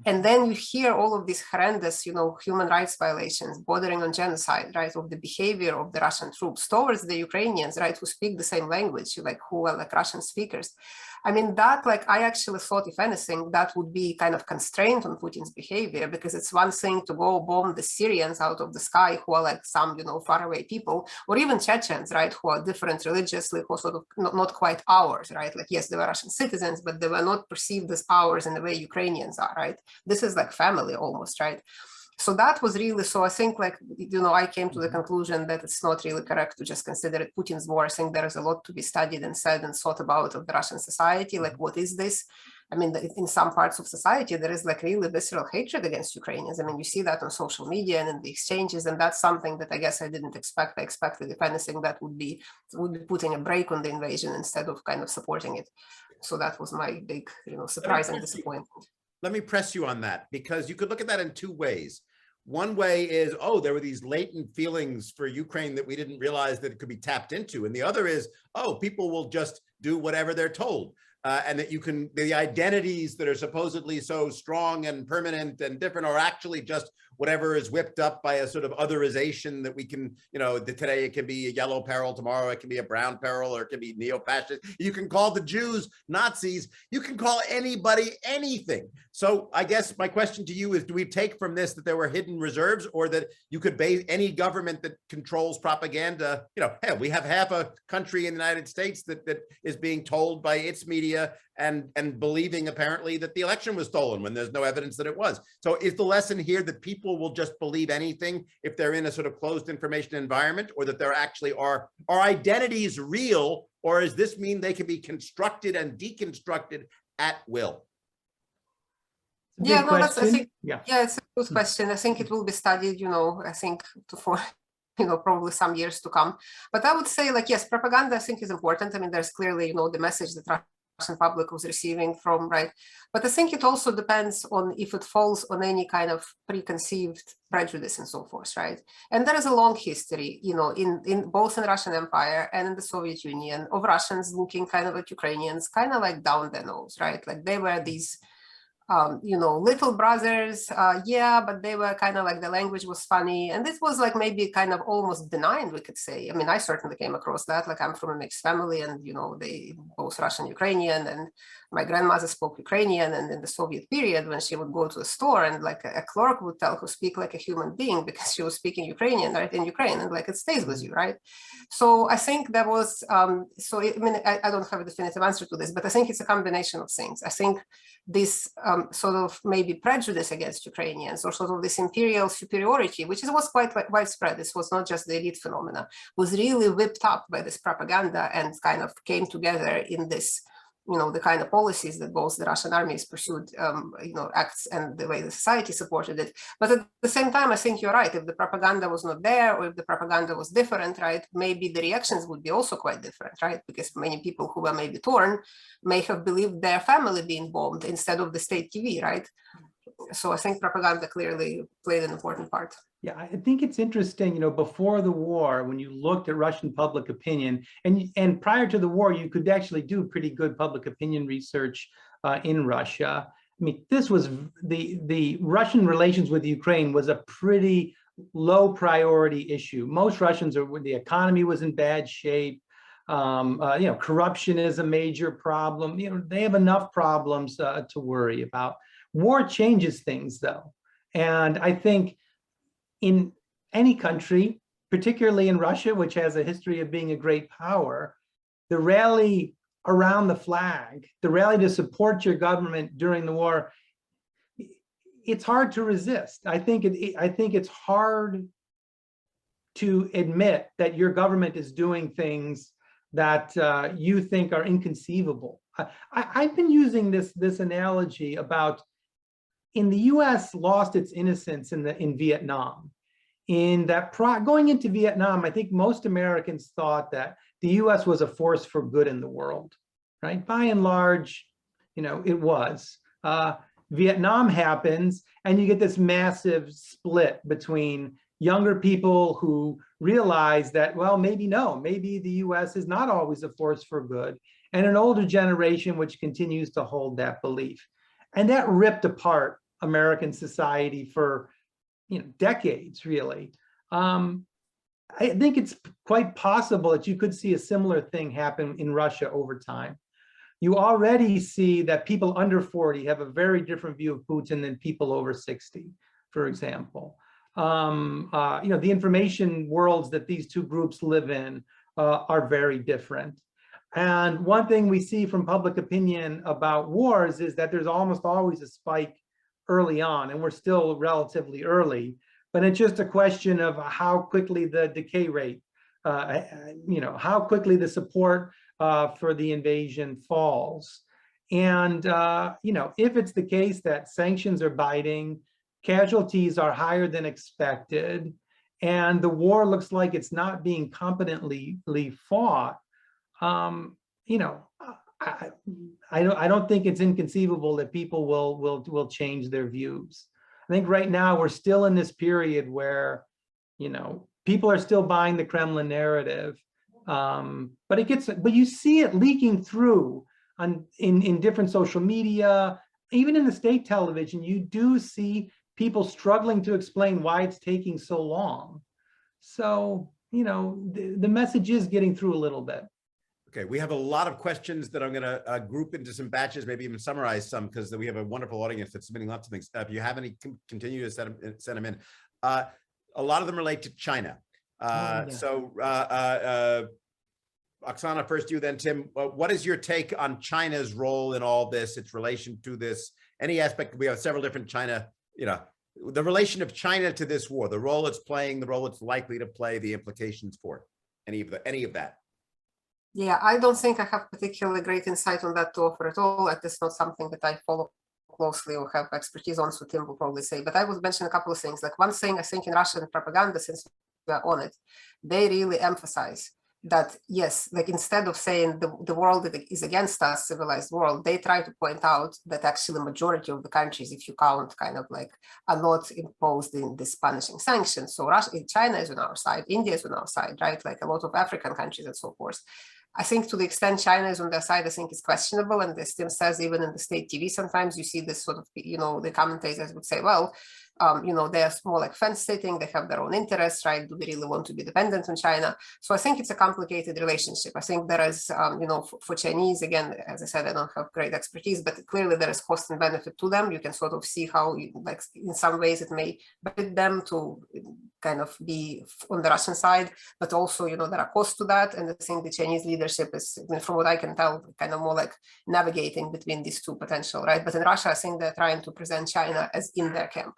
And then you hear all of these horrendous, human rights violations bordering on genocide, right? Of the behavior of the Russian troops towards the Ukrainians, right? Who speak the same language, who are Russian speakers. I mean, that I actually thought, if anything, that would be kind of constrained on Putin's behavior, because it's one thing to go bomb the Syrians out of the sky, who are some, faraway people, or even Chechens, right? right, who are different religiously, who are sort of not quite ours, right? Like, yes, they were Russian citizens, but they were not perceived as ours in the way Ukrainians are, right? This is like family almost, right? So that was really, so I think, like, you know, I came to the conclusion that it's not really correct to just consider it Putin's war. I think there is a lot to be studied and said and thought about of the Russian society. Like, what is this? I mean, in some parts of society, there is like really visceral hatred against Ukrainians. I mean, you see that on social media and in the exchanges, and that's something that I guess I didn't expect. I expected, if anything, that would be putting a brake on the invasion instead of kind of supporting it. So that was my big, you know, surprise and disappointment. Let me press you on that, because you could look at that in two ways. One way is, oh, there were these latent feelings for Ukraine that we didn't realize that it could be tapped into. And the other is, oh, people will just do whatever they're told. And that you can, the identities that are supposedly so strong and permanent and different are actually just whatever is whipped up by a sort of otherization that we can, you know, today it can be a yellow peril, tomorrow it can be a brown peril, or it can be neo-fascist. You can call the Jews Nazis, you can call anybody anything. So I guess my question to you is, do we take from this that there were hidden reserves, or that you could base any government that controls propaganda, you know, hell, we have half a country in the United States that is being told by its media and believing apparently that the election was stolen when there's no evidence that it was. So is the lesson here that people will just believe anything if they're in a sort of closed information environment, or that there actually are identities real, or does this mean they can be constructed and deconstructed at will? Yeah, no, that's, I think, yeah, it's a good question. I think it will be studied, you know, I think for, you know, probably some years to come. But I would say, like, yes, propaganda, I think, is important. I mean, there's clearly, you know, the message that Russian public was receiving from, right? But I think it also depends on if it falls on any kind of preconceived prejudice and so forth, right? And there is a long history, you know, in both in Russian Empire and in the Soviet Union, of Russians looking kind of at Ukrainians, kind of like down their nose, right? Like they were these, you know, little brothers, yeah, but they were kind of like, the language was funny. And this was like maybe kind of almost benign, we could say. I mean, I certainly came across that, like I'm from a mixed family, and, you know, they both Russian, Ukrainian, and my grandmother spoke Ukrainian. And in the Soviet period, when she would go to a store, and like a clerk would tell her, speak like a human being, because she was speaking Ukrainian, right, in Ukraine, and like it stays with you, right? So I think there was, so I mean, I don't have a definitive answer to this, but I think it's a combination of things. I think this sort of maybe prejudice against Ukrainians, or sort of this imperial superiority, which was quite widespread, this was not just the elite phenomena, was really whipped up by this propaganda and kind of came together in this, you know, the kind of policies that both the Russian armies pursued, you know, acts, and the way the society supported it. But at the same time, I think you're right. If the propaganda was not there, or if the propaganda was different, right, maybe the reactions would be also quite different, right? Because many people who were maybe torn may have believed their family being bombed instead of the state TV, right? So I think propaganda clearly played an important part. Yeah, I think it's interesting, you know, before the war, when you looked at Russian public opinion, and prior to the war, you could actually do pretty good public opinion research in Russia. I mean, this was the Russian relations with Ukraine was a pretty low priority issue. Most Russians the economy was in bad shape. You know, corruption is a major problem. You know, they have enough problems to worry about. War changes things, though, and I think in any country, particularly in Russia, which has a history of being a great power, the rally around the flag, the rally to support your government during the war, it's hard to resist. I think it's hard to admit that your government is doing things that you think are inconceivable. I've been using this analogy about, in the U.S. lost its innocence in Vietnam. In that going into Vietnam, I think most Americans thought that the U.S. was a force for good in the world, right? By and large, you know, it was. Vietnam happens, and you get this massive split between younger people who realize that, well, maybe the U.S. is not always a force for good, and an older generation which continues to hold that belief. And that ripped apart American society for, you know, decades, really. I think it's quite possible that you could see a similar thing happen in Russia over time. You already see that people under 40 have a very different view of Putin than people over 60, for example. You know, the information worlds that these two groups live in are very different. And one thing we see from public opinion about wars is that there's almost always a spike early on, and we're still relatively early, but it's just a question of how quickly the decay rate, how quickly the support for the invasion falls. And, if it's the case that sanctions are biting, casualties are higher than expected, and the war looks like it's not being competently fought, I don't think it's inconceivable that people will change their views. I think right now we're still in this period where, people are still buying the Kremlin narrative, but you see it leaking through in different social media, even in the state television. You do see people struggling to explain why it's taking so long. So, the message is getting through a little bit. Okay, we have a lot of questions that I'm going to group into some batches, maybe even summarize some, because we have a wonderful audience that's submitting lots of things. If you have any, continue to send them in. A lot of them relate to China. So Oksana, first you, then Tim. What is your take on China's role in all this, its relation to this? Any aspect? We have several different China, the relation of China to this war, the role it's playing, the role it's likely to play, the implications for it. Any of that. Yeah, I don't think I have particularly great insight on that to offer at all. It's not something that I follow closely or have expertise on, so Tim will probably say. But I would mention a couple of things. Like one thing, I think in Russian propaganda, since we are on it, they really emphasize that, yes, like instead of saying the world is against us, civilized world, they try to point out that actually the majority of the countries, if you count kind of like, are not imposed in this punishing sanctions. So China is on our side, India is on our side, right? Like a lot of African countries and so forth. I think to the extent China is on their side, I think it's questionable. And as Tim says, even in the state TV, sometimes you see this sort of, the commentators would say, well, they're more like fence sitting, they have their own interests, right? Do they really want to be dependent on China? So I think it's a complicated relationship. I think there is, for Chinese, again, as I said, I don't have great expertise, but clearly there is cost and benefit to them. You can sort of see how, like, in some ways it may benefit them to kind of be on the Russian side, but also, there are costs to that. And I think the Chinese leadership is, from what I can tell, kind of more like navigating between these two potential, right? But in Russia, I think they're trying to present China as in their camp.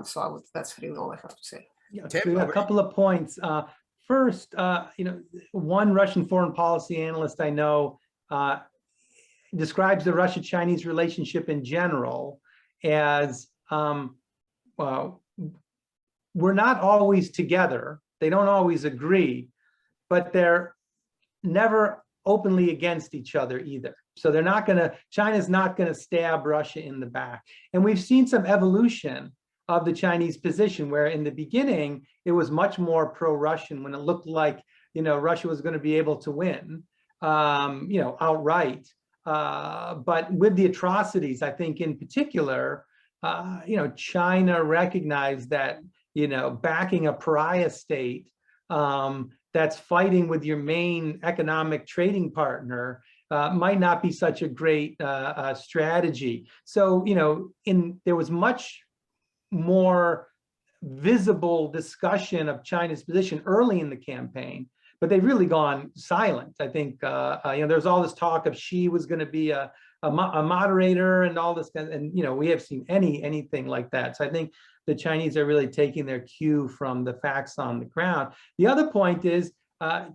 So that's really all I have to say. Yeah, so a couple of points. First, one Russian foreign policy analyst I know describes the Russia-Chinese relationship in general as, we're not always together. They don't always agree, but they're never openly against each other either. So China's not gonna stab Russia in the back. And we've seen some evolution of the Chinese position, where in the beginning, it was much more pro-Russian when it looked like, Russia was gonna be able to win, outright. But with the atrocities, I think in particular, China recognized that, backing a pariah state that's fighting with your main economic trading partner might not be such a great strategy. So, there was much more visible discussion of China's position early in the campaign, but they've really gone silent. I think, there's all this talk of Xi was going to be a moderator and all this, and we have seen anything like that. So I think the Chinese are really taking their cue from the facts on the ground. The other point is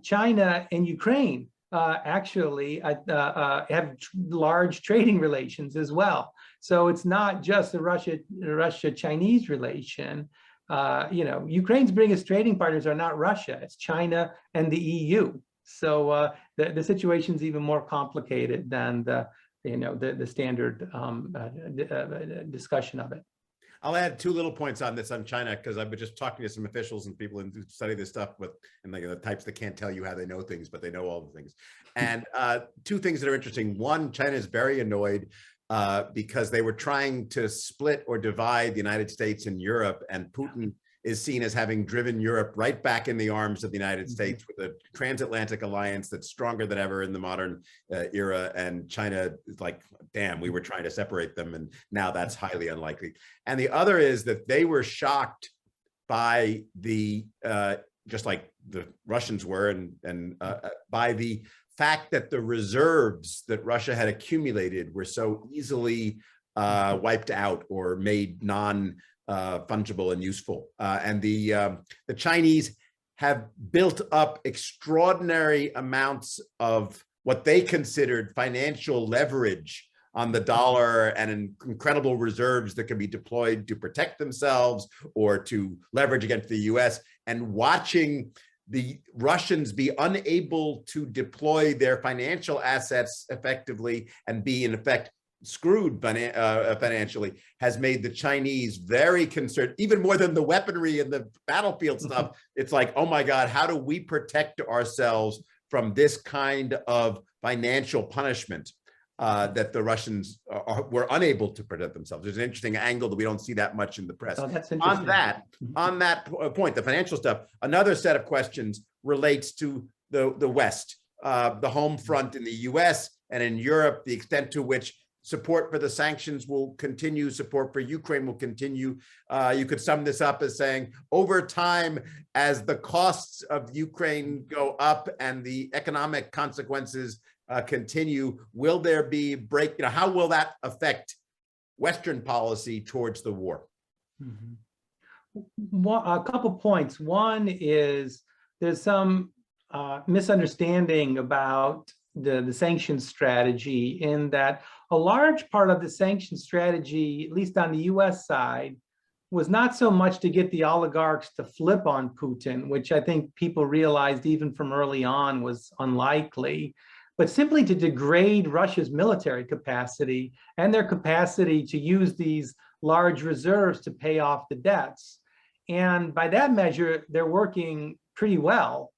China and Ukraine actually have large trading relations as well. So it's not just the Russia-Chinese relation. Ukraine's biggest trading partners are not Russia, it's China and the EU. So the situation's even more complicated than the standard discussion of it. I'll add two little points on this on China, because I've been just talking to some officials and people who study this stuff, and like the types that can't tell you how they know things, but they know all the things. And two things that are interesting. One, China is very annoyed because they were trying to split or divide the United States and Europe, and Putin is seen as having driven Europe right back in the arms of the United States with a transatlantic alliance that's stronger than ever in the modern era. And China is like, damn, we were trying to separate them, and now that's highly unlikely. And the other is that they were shocked by the just like the Russians were, and by the fact that the reserves that Russia had accumulated were so easily wiped out or made non-fungible and useful. And the Chinese have built up extraordinary amounts of what they considered financial leverage on the dollar and incredible reserves that can be deployed to protect themselves or to leverage against the US. And watching the Russians be unable to deploy their financial assets effectively and be in effect screwed financially has made the Chinese very concerned, even more than the weaponry and the battlefield stuff. It's like, oh my God, how do we protect ourselves from this kind of financial punishment that the Russians were unable to protect themselves? There's an interesting angle that we don't see that much in the press. Oh, that's interesting. On that point, the financial stuff, another set of questions relates to the West, the home front in the US and in Europe, the extent to which support for the sanctions will continue, support for Ukraine will continue. You could sum this up as saying, over time, as the costs of Ukraine go up and the economic consequences continue, will there be break? How will that affect Western policy towards the war? A couple points. One is there's some misunderstanding about the sanctions strategy, in that a large part of the sanctions strategy, at least on the US side, was not so much to get the oligarchs to flip on Putin, which I think people realized even from early on was unlikely, but simply to degrade Russia's military capacity and their capacity to use these large reserves to pay off the debts. And by that measure, they're working pretty well.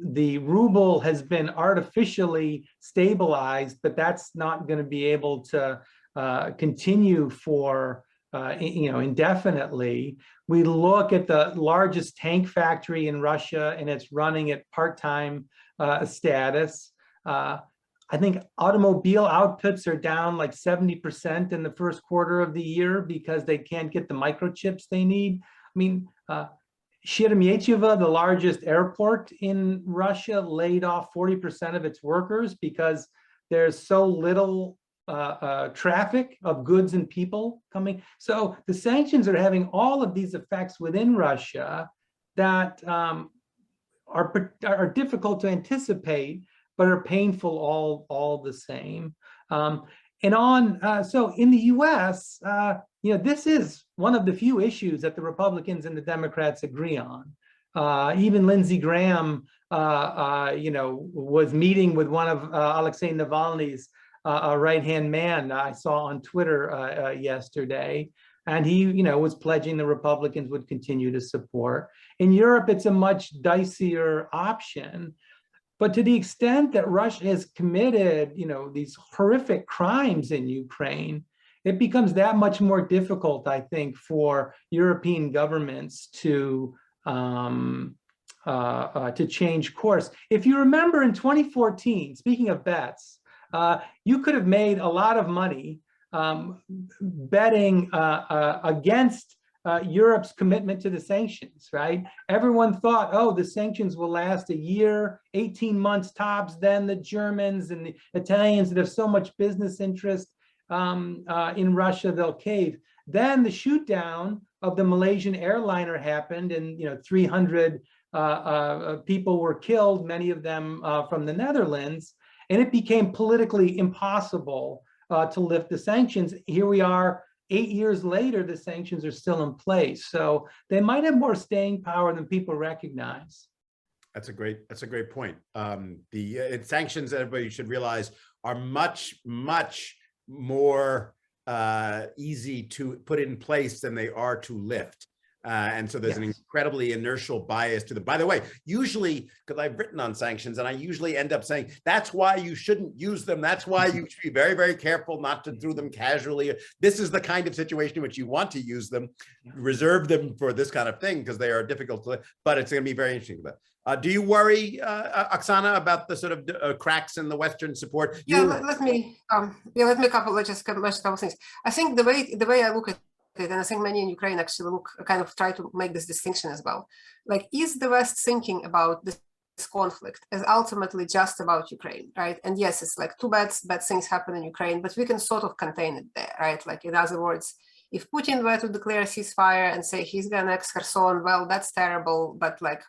The ruble has been artificially stabilized, but that's not going to be able to continue for indefinitely. We look at the largest tank factory in Russia, and it's running at part-time status. I think automobile outputs are down like 70% in the first quarter of the year because they can't get the microchips they need. I mean, Sheremetyevo, the largest airport in Russia, laid off 40% of its workers because there's so little traffic of goods and people coming. So the sanctions are having all of these effects within Russia that are difficult to anticipate, but are painful all the same. So in the U.S., this is one of the few issues that the Republicans and the Democrats agree on. Even Lindsey Graham, was meeting with one of Alexei Navalny's right-hand man, I saw on Twitter yesterday, and he, was pledging the Republicans would continue to support. In Europe, it's a much dicier option. But to the extent that Russia has committed, these horrific crimes in Ukraine, it becomes that much more difficult, I think, for European governments to change course. If you remember in 2014, speaking of bets, you could have made a lot of money betting against Europe's commitment to the sanctions, right? Everyone thought, oh, the sanctions will last a year, 18 months tops, then the Germans and the Italians that have so much business interest in Russia, they'll cave. Then the shoot down of the Malaysian airliner happened, and 300 people were killed, many of them from the Netherlands, and it became politically impossible to lift the sanctions. Here we are, 8 years later, the sanctions are still in place. So they might have more staying power than people recognize. That's a great point. The sanctions, everybody should realize, are much more easy to put in place than they are to lift. And so there's an incredibly inertial bias to them. By the way, usually, because I've written on sanctions, and I usually end up saying, that's why you shouldn't use them. That's why you should be very, very careful not to do them casually. This is the kind of situation in which you want to use them, reserve them for this kind of thing, because they are difficult to, but it's going to be very interesting. Do you worry, Oksana, about the sort of cracks in the Western support? Let me just mention a couple things. I think the way I look at it, and I think many in Ukraine actually kind of try to make this distinction as well. Like, is the West thinking about this conflict as ultimately just about Ukraine, right? And yes, it's like too bad things happen in Ukraine, but we can sort of contain it there, right? Like, in other words, if Putin were to declare a ceasefire and say he's gonna annex Kherson, well, that's terrible, but like,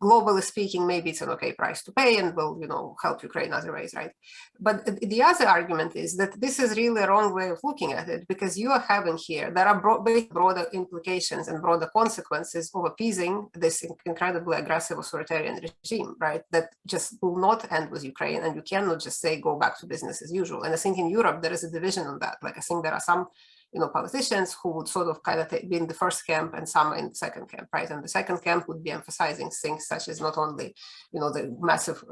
globally speaking, maybe it's an okay price to pay and will, help Ukraine other ways, right? But the other argument is that this is really a wrong way of looking at it, because you are having here, there are broader implications and broader consequences of appeasing this incredibly aggressive authoritarian regime, right? That just will not end with Ukraine, and you cannot just say, go back to business as usual. And I think in Europe, there is a division on that. Like, I think there are some politicians who would sort of kind of be in the first camp and some in the second camp, right? And the second camp would be emphasizing things such as not only, the massive,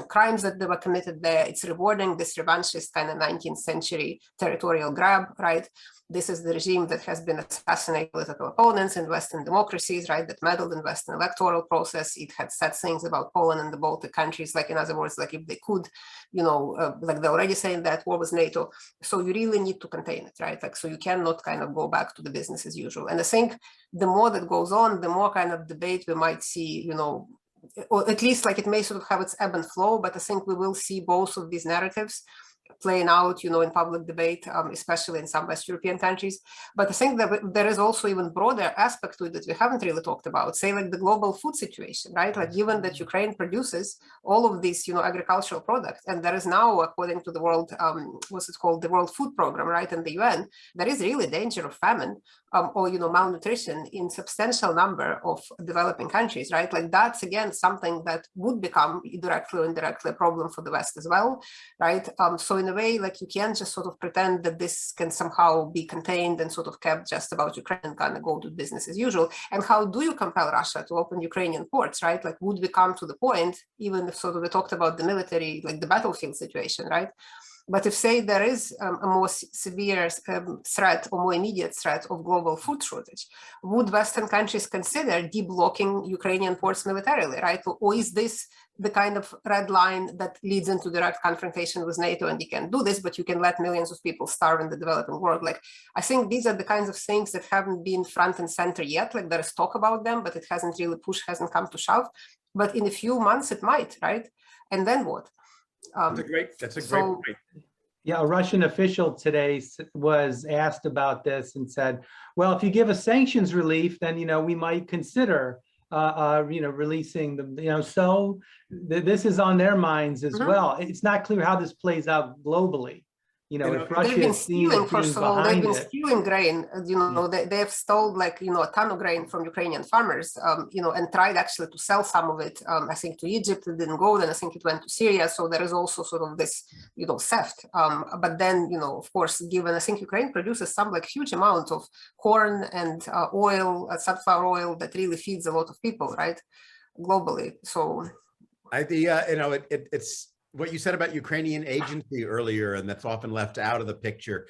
crimes that they were committed there, it's rewarding this revanchist kind of 19th century territorial grab, right? This is the regime that has been assassinating political opponents in Western democracies, right? That meddled in Western electoral process. It had said things about Poland and the Baltic countries, like, in other words, like, if they could, like they're already saying that war was NATO. So you really need to contain it, right? Like, so you cannot kind of go back to the business as usual. And I think the more that goes on, the more kind of debate we might see, or at least like it may sort of have its ebb and flow, but I think we will see both of these narratives playing out, in public debate, especially in some West European countries. But I think that there is also even broader aspect to it that we haven't really talked about, say like the global food situation, right? Like, given that Ukraine produces all of these, agricultural products, and there is now, according to the world, what's it called, the World Food Program, right, and the UN, there is really danger of famine or, malnutrition in substantial number of developing countries, right? Like, that's again something that would become directly or indirectly a problem for the West as well, right? So in a way, like, you can't just sort of pretend that this can somehow be contained and sort of kept just about Ukraine and kind of go to business as usual. And how do you compel Russia to open Ukrainian ports, right? Like, would we come to the point, even if sort of we talked about the military, like the battlefield situation, right? But if, say, there is a more severe threat or more immediate threat of global food shortage, would Western countries consider deblocking Ukrainian ports militarily, right? Or is this the kind of red line that leads into direct confrontation with NATO, and you can do this, but you can let millions of people starve in the developing world? Like, I think these are the kinds of things that haven't been front and center yet. Like, there is talk about them, but it hasn't really pushed, hasn't come to shove. But in a few months it might, right? And then what? That's a great point. Yeah, a Russian official today was asked about this and said, well, if you give us sanctions relief, then, we might consider, releasing them, so this is on their minds as well. It's not clear how this plays out globally. If Russia they've been is seen stealing, as being first of all, they've behind been it. stealing grain. They've stole like, a ton of grain from Ukrainian farmers, and tried actually to sell some of it, I think, to Egypt. It didn't go, then I think it went to Syria. So there is also sort of this, theft. But then, of course, given, I think Ukraine produces some like huge amount of corn and oil, sunflower oil that really feeds a lot of people, right, globally. So it's what you said about Ukrainian agency earlier, and that's often left out of the picture,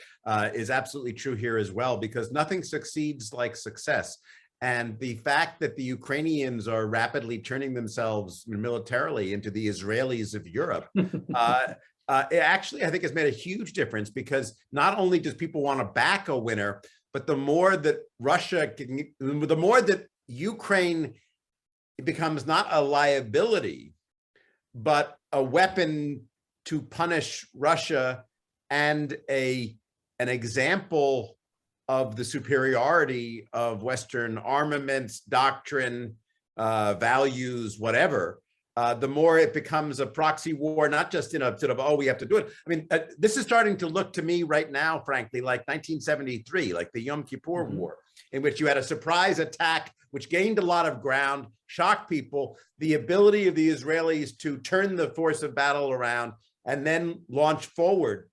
is absolutely true here as well, because nothing succeeds like success. And the fact that the Ukrainians are rapidly turning themselves militarily into the Israelis of Europe, it actually, I think, has made a huge difference, because not only does people want to back a winner, but the more that the more that Ukraine becomes not a liability, but a weapon to punish Russia and an example of the superiority of Western armaments, doctrine, values, whatever, the more it becomes a proxy war, not just in a sort of, oh, we have to do it. I mean, this is starting to look to me right now, frankly, like 1973, like the Yom Kippur War, in which you had a surprise attack, which gained a lot of ground, shocked people, the ability of the Israelis to turn the force of battle around and then launch forward,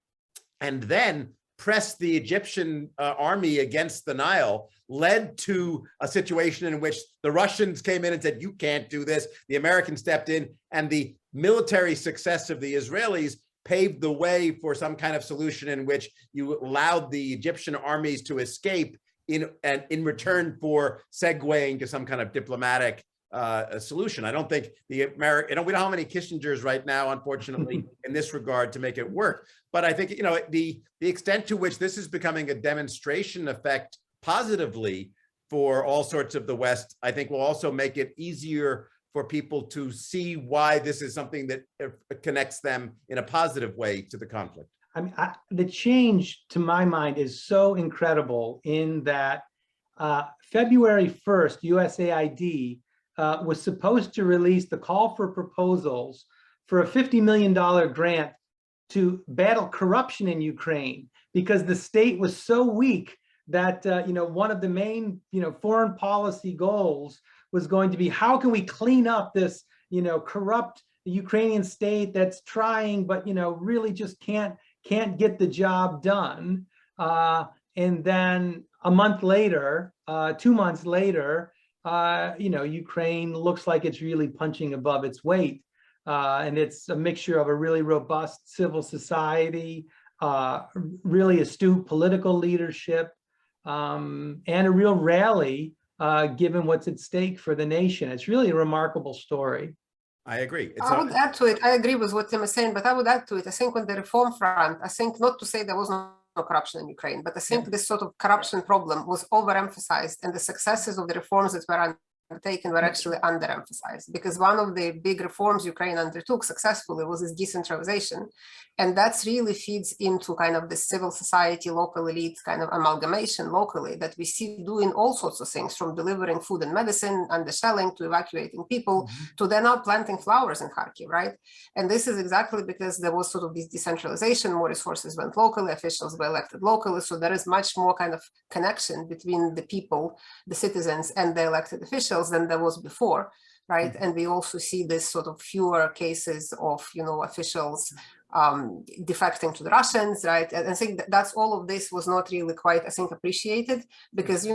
and then press the Egyptian army against the Nile, led to a situation in which the Russians came in and said, you can't do this. The Americans stepped in, and the military success of the Israelis paved the way for some kind of solution in which you allowed the Egyptian armies to escape in return for segueing to some kind of diplomatic solution. I don't think we don't have many Kissingers right now, unfortunately, in this regard to make it work. But I think, the extent to which this is becoming a demonstration effect positively for all sorts of the West, I think will also make it easier for people to see why this is something that connects them in a positive way to the conflict. I mean, the change, to my mind, is so incredible in that February 1st, USAID was supposed to release the call for proposals for a $50 million grant to battle corruption in Ukraine, because the state was so weak that one of the main foreign policy goals was going to be, how can we clean up this corrupt Ukrainian state that's trying but really just can't get the job done. And then a month later, 2 months later, Ukraine looks like it's really punching above its weight. And it's a mixture of a really robust civil society, really astute political leadership, and a real rally given what's at stake for the nation. It's really a remarkable story. I agree. I would add to it. I agree with what Tim is saying, but I would add to it. I think on the reform front, I think not to say there was no corruption in Ukraine, but I think this sort of corruption problem was overemphasized, and the successes of the reforms that were undertaken were actually underemphasized, because one of the big reforms Ukraine undertook successfully was this decentralization. And that's really feeds into kind of the civil society, local elite kind of amalgamation locally that we see doing all sorts of things, from delivering food and medicine, underselling, to evacuating people, to then now planting flowers in Kharkiv, right? And this is exactly because there was sort of this decentralization, more resources went locally, officials were elected locally. So there is much more kind of connection between the people, the citizens, and the elected officials than there was before, right? And we also see this sort of fewer cases of, officials defecting to the Russians, right? And I think that's all of this was not really quite, I think, appreciated, because,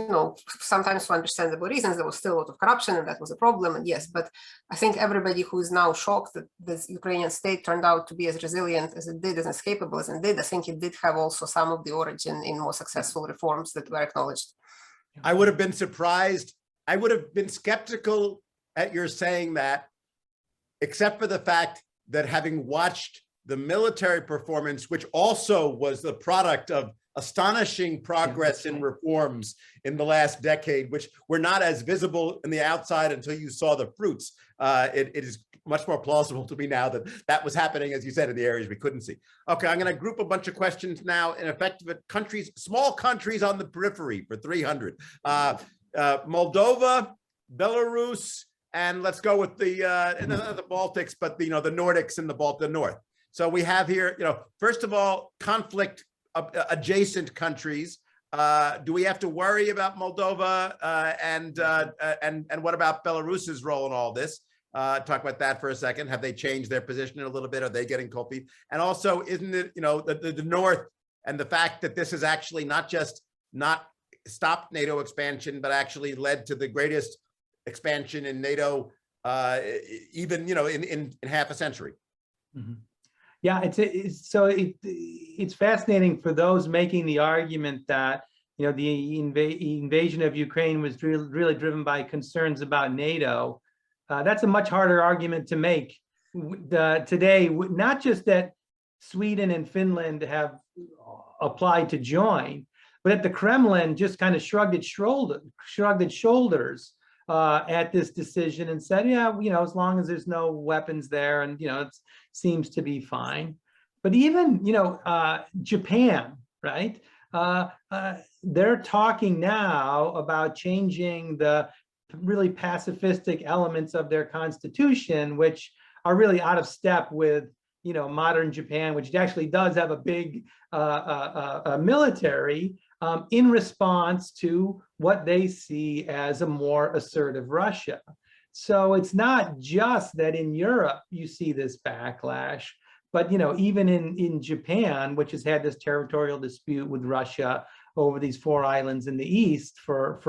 sometimes for understandable reasons, there was still a lot of corruption, and that was a problem. And yes, but I think everybody who is now shocked that the Ukrainian state turned out to be as resilient as it did, as capable as it did, I think it did have also some of the origin in more successful reforms that were acknowledged. I would have been surprised. I would have been skeptical at your saying that, except for the fact that, having watched the military performance, which also was the product of astonishing progress in reforms in the last decade, which were not as visible in the outside until you saw the fruits. It is much more plausible to me now that that was happening, as you said, in the areas we couldn't see. Okay, I'm going to group a bunch of questions now in effective countries, small countries on the periphery for 300. Moldova, Belarus, and let's go with the Baltics, but the Nordics and the North. So we have here, first of all, conflict adjacent countries. Do we have to worry about Moldova and what about Belarus's role in all this? Talk about that for a second. Have they changed their position a little bit? Are they getting cold feet? And also, isn't it, the North, and the fact that this has actually not just not stopped NATO expansion, but actually led to the greatest expansion in NATO, even in half a century. Mm-hmm. Yeah, it's fascinating for those making the argument that the invasion of Ukraine was really driven by concerns about NATO. That's a much harder argument to make today. Not just that Sweden and Finland have applied to join, but that the Kremlin just kind of shrugged its shoulders at this decision and said, yeah, as long as there's no weapons there, and it seems to be fine. But even Japan, right? They're talking now about changing the really pacifistic elements of their constitution, which are really out of step with modern Japan, which actually does have a big military in response to what they see as a more assertive Russia. So it's not just that in Europe you see this backlash, but even in Japan, which has had this territorial dispute with Russia over these 4 islands in the east for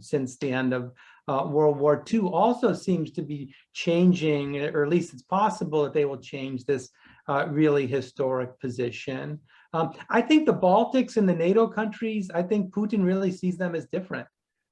since the end of World War II, also seems to be changing, or at least it's possible that they will change this really historic position. I think the Baltics and the NATO countries, I think Putin really sees them as different.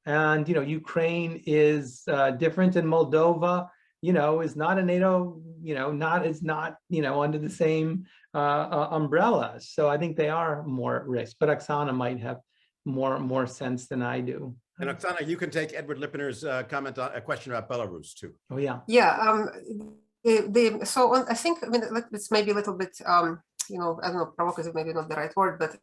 And, Ukraine is different, and Moldova, is not a NATO, is not under the same umbrella. So I think they are more at risk, but Oksana might have more sense than I do. And Oksana, you can take Edward Lippiner's comment on a question about Belarus too. Oh yeah. Yeah. I think, I mean, it's maybe a little bit, you know, I don't know, provocative, maybe not the right word, but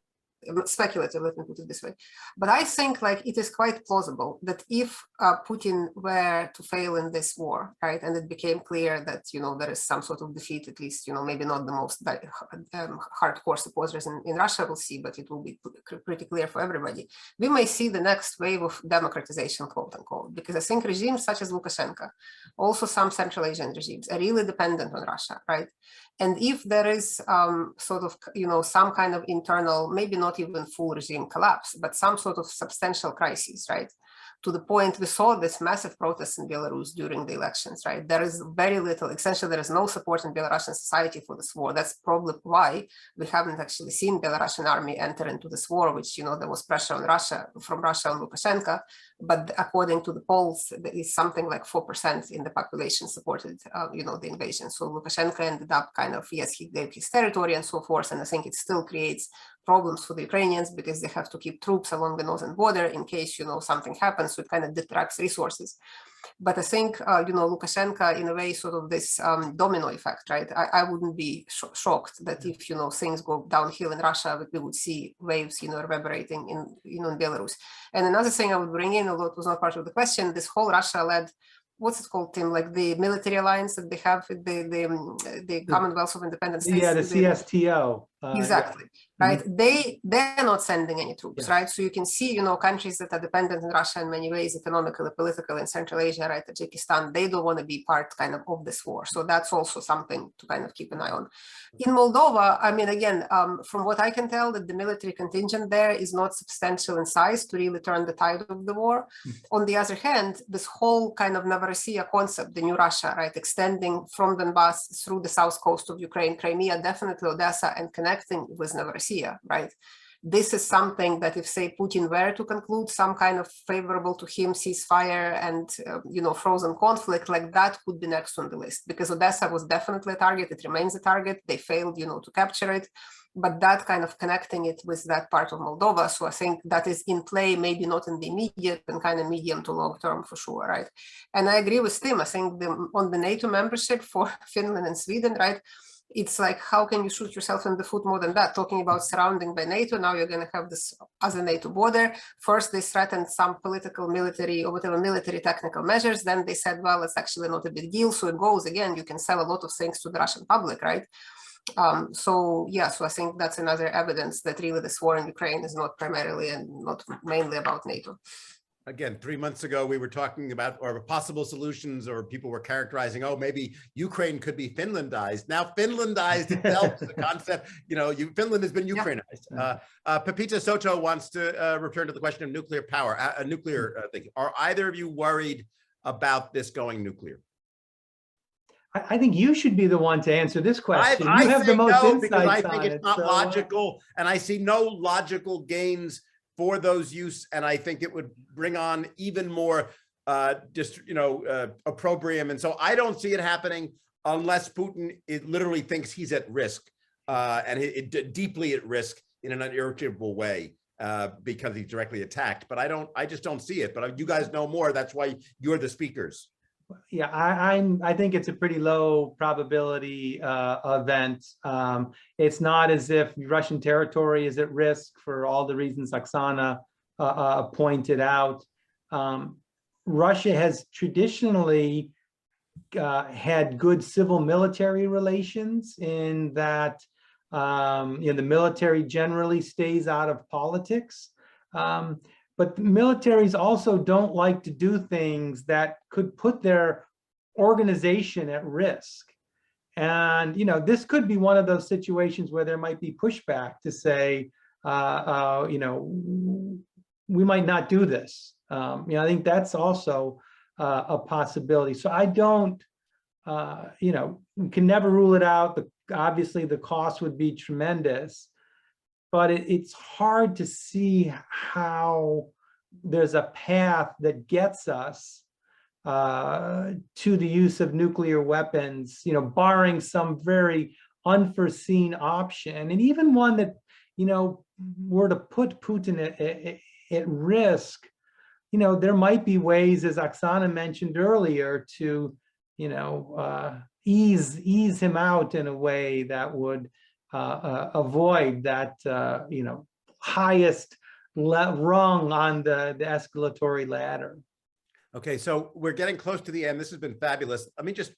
speculative, let me put it this way. But I think like it is quite plausible that if Putin were to fail in this war, right, and it became clear that, you know, there is some sort of defeat, at least, you know, maybe not the most hardcore supporters in Russia will see, but it will be pretty clear for everybody. We may see the next wave of democratization, quote unquote, because I think regimes such as Lukashenko, also some Central Asian regimes, are really dependent on Russia, right? And if there is sort of, you know, some kind of internal, maybe not even full regime collapse, but some sort of substantial crisis, right? To the point we saw this massive protests in Belarus during the elections, right? There is very little, essentially there is no support in Belarusian society for this war. That's probably why we haven't actually seen Belarusian army enter into this war, which, you know, there was pressure on Russia, from Russia on Lukashenko, but according to the polls, there is something like 4% in the population supported, you know, the invasion. So Lukashenko ended up kind of, yes, he gave his territory and so forth, and I think it still creates problems for the Ukrainians because they have to keep troops along the northern border in case, you know, something happens, so it kind of detracts resources. But I think, you know, Lukashenko, in a way, sort of this domino effect, right? I wouldn't be shocked that if, you know, things go downhill in Russia, we would see waves, you know, reverberating in, you know, in Belarus. And another thing I would bring in, although it was not part of the question, this whole Russia-led, what's it called, Tim? Like the military alliance that they have with the Commonwealth of Independent States. Yeah, the CSTO. Exactly. Yeah. Right. They're not sending any troops, right? So you can see, you know, countries that are dependent on Russia in many ways, economically, politically, in Central Asia, right? Tajikistan, they don't want to be part kind of this war. So that's also something to kind of keep an eye on. In Moldova, I mean, again, from what I can tell, that the military contingent there is not substantial in size to really turn the tide of the war. On the other hand, this whole kind of Novorossiya concept, the new Russia, right, extending from Donbass through the south coast of Ukraine, Crimea, definitely Odessa, and connecting with Novorossiya, right? This is something that if, say, Putin were to conclude some kind of favorable to him ceasefire and, you know, frozen conflict, like that could be next on the list, because Odessa was definitely a target. It remains a target. They failed, you know, to capture it, but that kind of connecting it with that part of Moldova. So I think that is in play, maybe not in the immediate and kind of medium to long term for sure, right? And I agree with Tim. I think on the NATO membership for Finland and Sweden, right? It's like, how can you shoot yourself in the foot more than that? Talking about surrounding by NATO, now you're going to have this as a NATO border. First, they threatened some political, military, or whatever military technical measures. Then they said, well, it's actually not a big deal. So it goes again, you can sell a lot of things to the Russian public, right? So yeah, so I think that's another evidence that really this war in Ukraine is not primarily and not mainly about NATO. Again, 3 months ago, we were talking about or possible solutions, or people were characterizing, oh, maybe Ukraine could be Finlandized. Now, Finlandized itself is a concept, you know, Finland has been Ukrainized. Pepita Soto wants to return to the question of nuclear power, nuclear thinking. Are either of you worried about this going nuclear? I think you should be the one to answer this question. I You have the most no, because I insights think on it's it, not so, logical, and I see no logical gains for those use, and I think it would bring on even more opprobrium. And so I don't see it happening unless Putin literally thinks he's at risk, and deeply at risk in an irretrievable way, because he's directly attacked. But I just don't see it. But you guys know more. That's why you're the speakers. Yeah, I think it's a pretty low probability event. It's not as if Russian territory is at risk for all the reasons Oksana pointed out. Russia has traditionally had good civil-military relations in that the military generally stays out of politics. But the militaries also don't like to do things that could put their organization at risk. And, this could be one of those situations where there might be pushback to say, we might not do this. I think that's also a possibility. So I don't, we can never rule it out. Obviously, the cost would be tremendous. But it's hard to see how there's a path that gets us to the use of nuclear weapons, barring some very unforeseen option, and even one that, were to put Putin at risk, there might be ways, as Oksana mentioned earlier, to, ease him out in a way that would avoid that, highest rung on the escalatory ladder. Okay, so we're getting close to the end. This has been fabulous. Let me just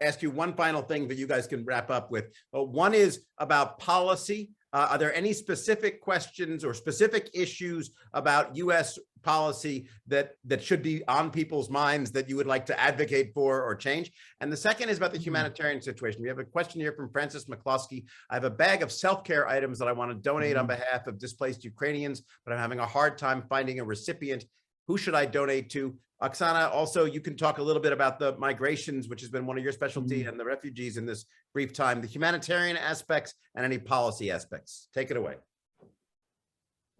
ask you one final thing that you guys can wrap up with. One is about policy. Are there any specific questions or specific issues about U.S. policy that should be on people's minds that you would like to advocate for or change? And the second is about the humanitarian situation. We have a question here from Francis McCloskey. I have a bag of self-care items that I want to donate on behalf of displaced Ukrainians, but I'm having a hard time finding a recipient. Who should I donate to? Oksana, also, you can talk a little bit about the migrations, which has been one of your specialty, and the refugees in this brief time, the humanitarian aspects and any policy aspects. Take it away.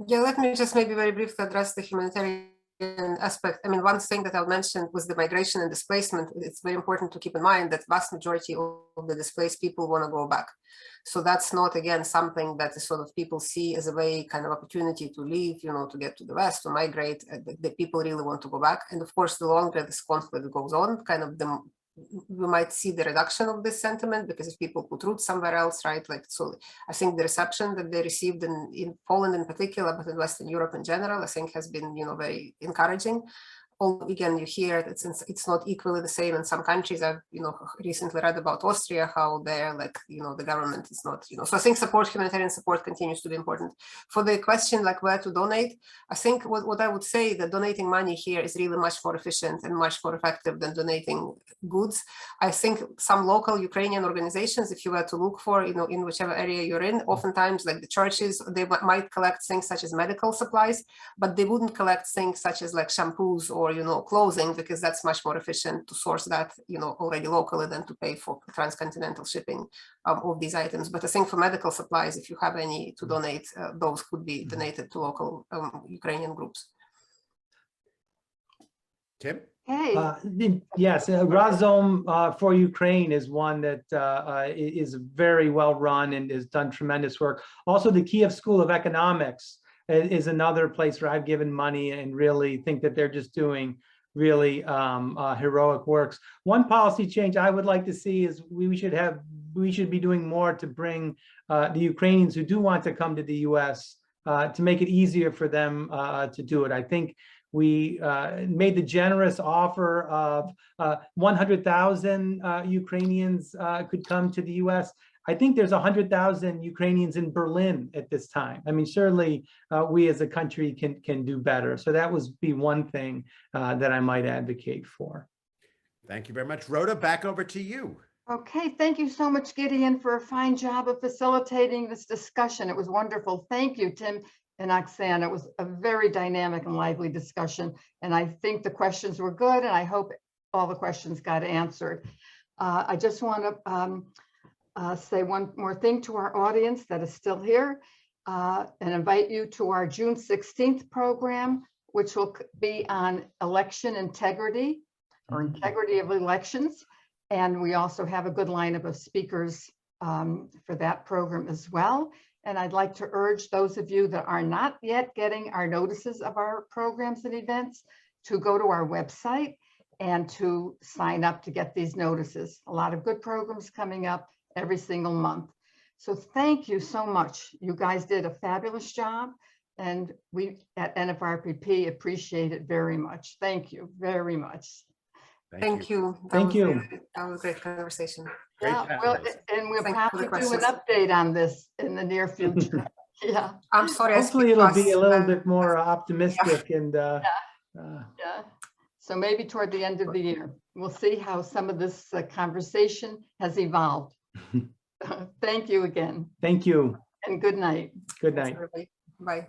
Yeah, let me just maybe very briefly address the humanitarian aspect. I mean, one thing that I mentioned was the migration and displacement. It's very important to keep in mind that vast majority of the displaced people want to go back. So that's not, again, something that the sort of people see as a way kind of opportunity to leave, to get to the West, to migrate. The people really want to go back. And of course, the longer this conflict goes on, kind of we might see the reduction of this sentiment, because if people put roots somewhere else, right? So I think the reception that they received in Poland in particular, but in Western Europe in general, I think has been, very encouraging. Again, you hear that it's not equally the same in some countries. I've recently read about Austria, how they're the government is not, so I think humanitarian support continues to be important. For the question where to donate, I think what I would say that donating money here is really much more efficient and much more effective than donating goods. I think some local Ukrainian organizations, if you were to look for, in whichever area you're in, oftentimes the churches, they might collect things such as medical supplies, but they wouldn't collect things such as shampoos or clothing, because that's much more efficient to source that already locally than to pay for transcontinental shipping of these items. But I think for medical supplies, if you have any to donate, those could be donated to local Ukrainian groups. Tim? Hey, Yes, Razom for Ukraine is one that is very well run and has done tremendous work. Also, the Kyiv School of Economics is another place where I've given money and really think that they're just doing really heroic works. One policy change I would like to see is we should be doing more to bring the Ukrainians who do want to come to the U.S. To make it easier for them to do it. I think we made the generous offer of 100,000 Ukrainians could come to the U.S. I think there's 100,000 Ukrainians in Berlin at this time. I mean, certainly we as a country can do better. So that would be one thing that I might advocate for. Thank you very much. Rhoda, back over to you. okay, thank you so much, Gideon, for a fine job of facilitating this discussion. It was wonderful. Thank you, Tim and Oksana. It was a very dynamic and lively discussion. And I think the questions were good, and I hope all the questions got answered. I just want to say one more thing to our audience that is still here and invite you to our June 16th program, which will be on election integrity or integrity of elections. And we also have a good lineup of speakers for that program as well. And I'd like to urge those of you that are not yet getting our notices of our programs and events to go to our website and to sign up to get these notices. A lot of good programs coming up every single month. So thank you so much. You guys did a fabulous job, and we at NFRPP appreciate it very much. Thank you very much. Thank you. Thank you. That was a great conversation. Great Yeah, well, chatting. and we'll Thank you for the probably do an questions. update on this in the near future. Yeah, I'm sorry. Hopefully it'll be a little bit more optimistic and yeah. So maybe toward the end of the year, we'll see how some of this conversation has evolved. Thank you again, thank you. and good night. Good night. Bye.